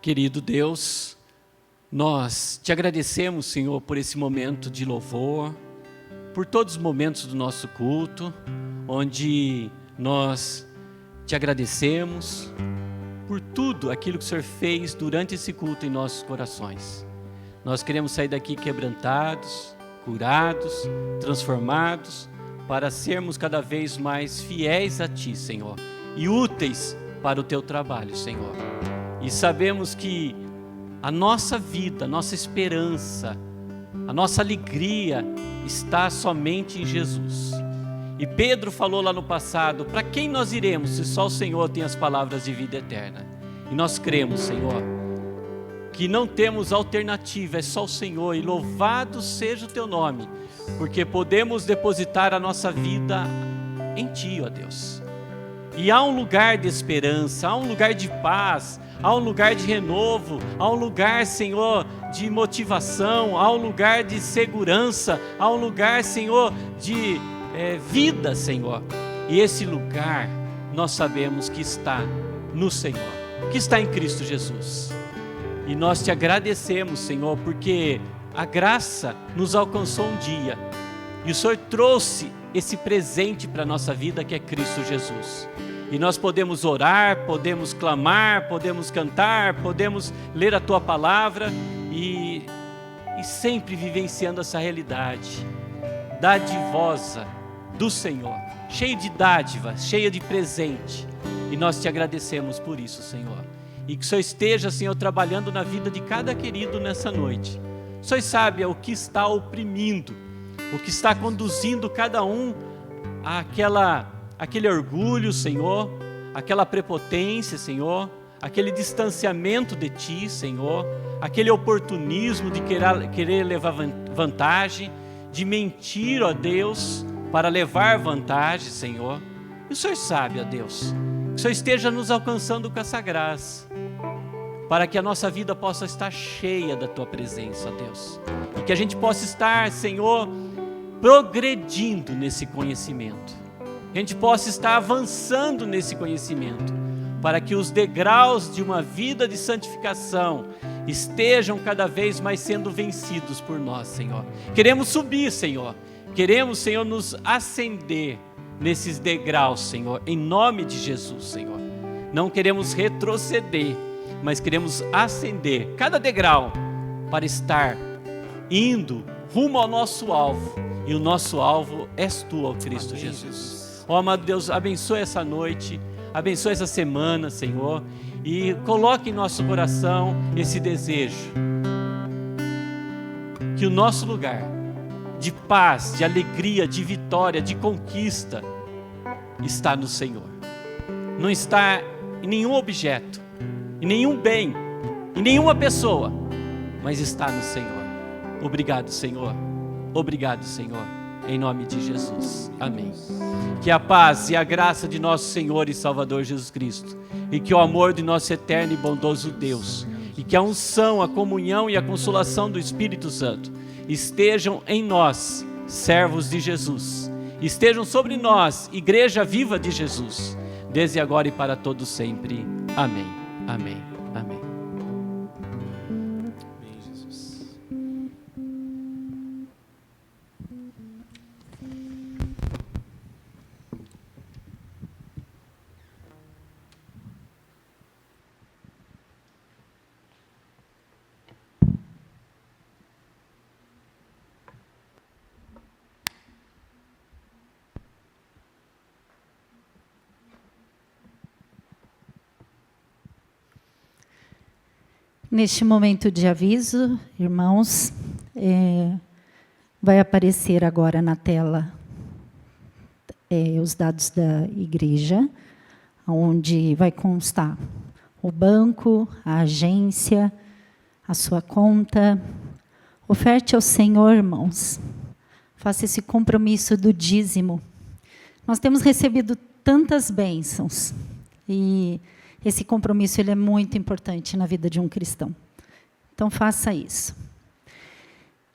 Querido Deus, nós te agradecemos, Senhor, por esse momento de louvor, por todos os momentos do nosso culto, onde nós te agradecemos por tudo aquilo que o Senhor fez durante esse culto em nossos corações. Nós queremos sair daqui quebrantados, curados, transformados, para sermos cada vez mais fiéis a Ti, Senhor, e úteis para o Teu trabalho, Senhor. E sabemos que a nossa vida, a nossa esperança, a nossa alegria está somente em Jesus. E Pedro falou lá no passado: para quem nós iremos se só o Senhor tem as palavras de vida eterna? E nós cremos, Senhor, que não temos alternativa, é só o Senhor, e louvado seja o Teu nome, porque podemos depositar a nossa vida em Ti, ó Deus. E há um lugar de esperança, há um lugar de paz, há um lugar de renovo, há um lugar, Senhor, de motivação, há um lugar de segurança, há um lugar, Senhor, de vida, Senhor. E esse lugar nós sabemos que está no Senhor, que está em Cristo Jesus. E nós te agradecemos, Senhor, porque a graça nos alcançou um dia e o Senhor trouxe esse presente para a nossa vida, que é Cristo Jesus. E nós podemos orar, podemos clamar, podemos cantar, podemos ler a Tua palavra e sempre vivenciando essa realidade dadivosa do Senhor, cheia de dádiva, cheia de presente. E nós te agradecemos por isso, Senhor. E que o Senhor esteja, Senhor, trabalhando na vida de cada querido nessa noite. O Senhor sabe o que está oprimindo, o que está conduzindo cada um àquele orgulho, Senhor, aquela prepotência, Senhor, aquele distanciamento de Ti, Senhor, aquele oportunismo de querer levar vantagem, de mentir, ó Deus, para levar vantagem, Senhor. E o Senhor sabe, ó Deus, que o Senhor esteja nos alcançando com essa graça, para que a nossa vida possa estar cheia da Tua presença, ó Deus, e que a gente possa estar, Senhor, progredindo nesse conhecimento, que a gente possa estar avançando nesse conhecimento, para que os degraus de uma vida de santificação estejam cada vez mais sendo vencidos por nós, Senhor. Queremos subir, Senhor. Queremos, Senhor, nos ascender nesses degraus, Senhor, em nome de Jesus, Senhor. Não queremos retroceder, mas queremos ascender cada degrau para estar indo rumo ao nosso alvo. E o nosso alvo és Tu, ó Cristo Jesus. Ó amado Deus, abençoe essa noite, abençoe essa semana, Senhor, e coloque em nosso coração esse desejo, que o nosso lugar de paz, de alegria, de vitória, de conquista, está no Senhor. Não está em nenhum objeto, em nenhum bem, em nenhuma pessoa, mas está no Senhor. Obrigado, Senhor. Obrigado, Senhor. Em nome de Jesus. Amém. Que a paz e a graça de nosso Senhor e Salvador Jesus Cristo, e que o amor de nosso eterno e bondoso Deus, e que a unção, a comunhão e a consolação do Espírito Santo estejam em nós, servos de Jesus, estejam sobre nós, Igreja Viva de Jesus, desde agora e para todo sempre. Amém. Amém. Amém. Neste momento de aviso, irmãos, vai aparecer agora na tela os dados da igreja, onde vai constar o banco, a agência, a sua conta. Oferte ao Senhor, irmãos. Faça esse compromisso do dízimo. Nós temos recebido tantas bênçãos e esse compromisso ele é muito importante na vida de um cristão. Então, faça isso.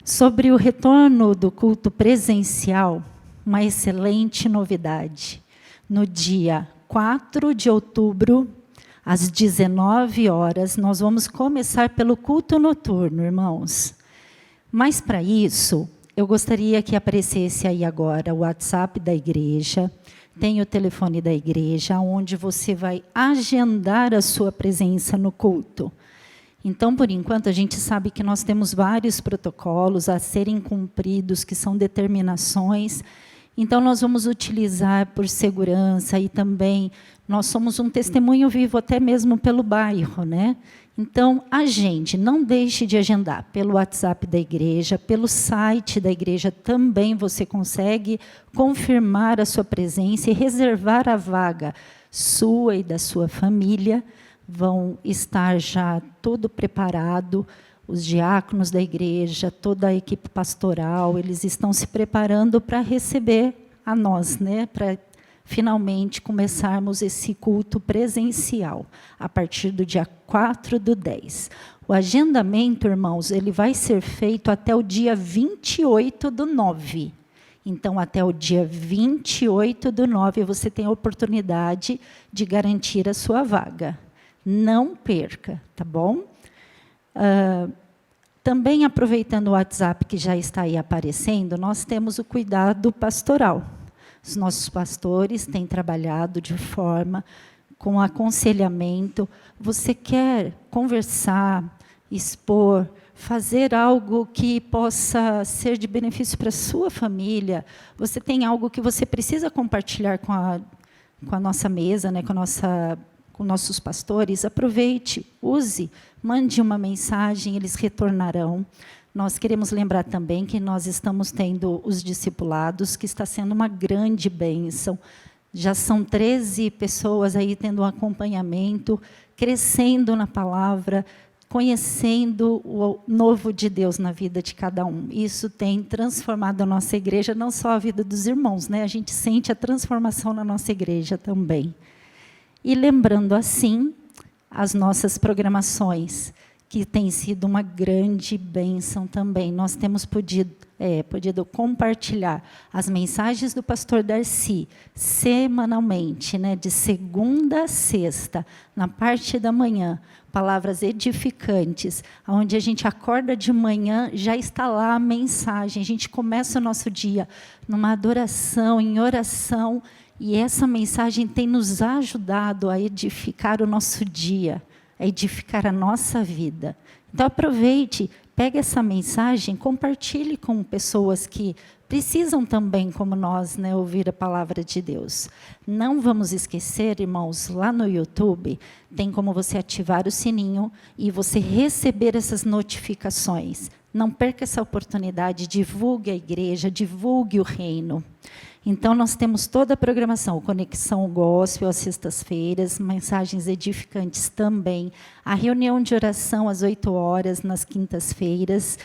Sobre o retorno do culto presencial, uma excelente novidade. No dia 4 de outubro, às 19 horas, nós vamos começar pelo culto noturno, irmãos. Mas, para isso, eu gostaria que aparecesse aí agora o WhatsApp da igreja. Tem o telefone da igreja, onde você vai agendar a sua presença no culto. Então, por enquanto, a gente sabe que nós temos vários protocolos a serem cumpridos, que são determinações. Então, nós vamos utilizar por segurança e também nós somos um testemunho vivo até mesmo pelo bairro, né? Então, agende, não deixe de agendar pelo WhatsApp da igreja, pelo site da igreja também você consegue confirmar a sua presença e reservar a vaga sua e da sua família. Vão estar já tudo preparado, os diáconos da igreja, toda a equipe pastoral, eles estão se preparando para receber a nós, né? Para finalmente começarmos esse culto presencial, a partir do dia 4/10. O agendamento, irmãos, ele vai ser feito até o dia 28/9. Então, até o dia 28/9, você tem a oportunidade de garantir a sua vaga. Não perca, tá bom? Também, aproveitando o WhatsApp que já está aí aparecendo, nós temos o cuidado pastoral. Os nossos pastores têm trabalhado de forma com aconselhamento. Você quer conversar, expor, fazer algo que possa ser de benefício para a sua família? Você tem algo que você precisa compartilhar com a nossa mesa, né, com nossos pastores? Aproveite, use, mande uma mensagem, eles retornarão. Nós queremos lembrar também que nós estamos tendo os discipulados, que está sendo uma grande bênção. Já são 13 pessoas aí tendo um acompanhamento, crescendo na palavra, conhecendo o novo de Deus na vida de cada um. Isso tem transformado a nossa igreja, não só a vida dos irmãos, né? A gente sente a transformação na nossa igreja também. E lembrando assim as nossas programações, que tem sido uma grande bênção também. Nós temos podido compartilhar as mensagens do pastor Darcy semanalmente, né, de segunda a sexta, na parte da manhã, palavras edificantes, onde a gente acorda de manhã, já está lá a mensagem, a gente começa o nosso dia numa adoração, em oração, e essa mensagem tem nos ajudado a edificar o nosso dia, a edificar a nossa vida. Então aproveite, pegue essa mensagem, compartilhe com pessoas que precisam também, como nós, né, ouvir a palavra de Deus. Não vamos esquecer, irmãos, lá no YouTube, tem como você ativar o sininho e você receber essas notificações. Não perca essa oportunidade, divulgue a igreja, divulgue o reino. Então, nós temos toda a programação, Conexão Gospel às sextas-feiras, mensagens edificantes também, a reunião de oração às 8 horas, nas quintas-feiras.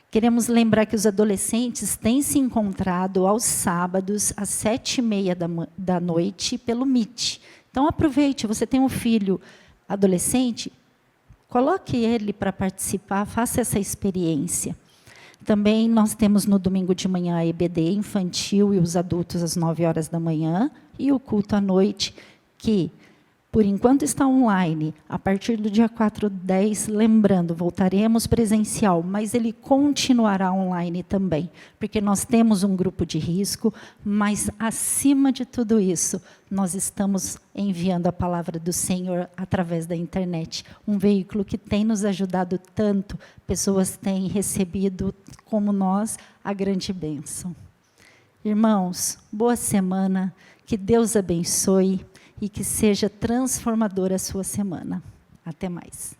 Queremos lembrar que os adolescentes têm se encontrado aos sábados, às 7h30 da noite, pelo Meet. Então, aproveite, você tem um filho adolescente, coloque ele para participar, faça essa experiência. Também nós temos no domingo de manhã a EBD infantil e os adultos às 9 horas da manhã, e o culto à noite, que, por enquanto, está online. A partir do dia 4/10, lembrando, voltaremos presencial, mas ele continuará online também, porque nós temos um grupo de risco, mas, acima de tudo isso, nós estamos enviando a palavra do Senhor através da internet, um veículo que tem nos ajudado tanto, pessoas têm recebido, como nós, a grande bênção. Irmãos, boa semana, que Deus abençoe, e que seja transformadora a sua semana. Até mais.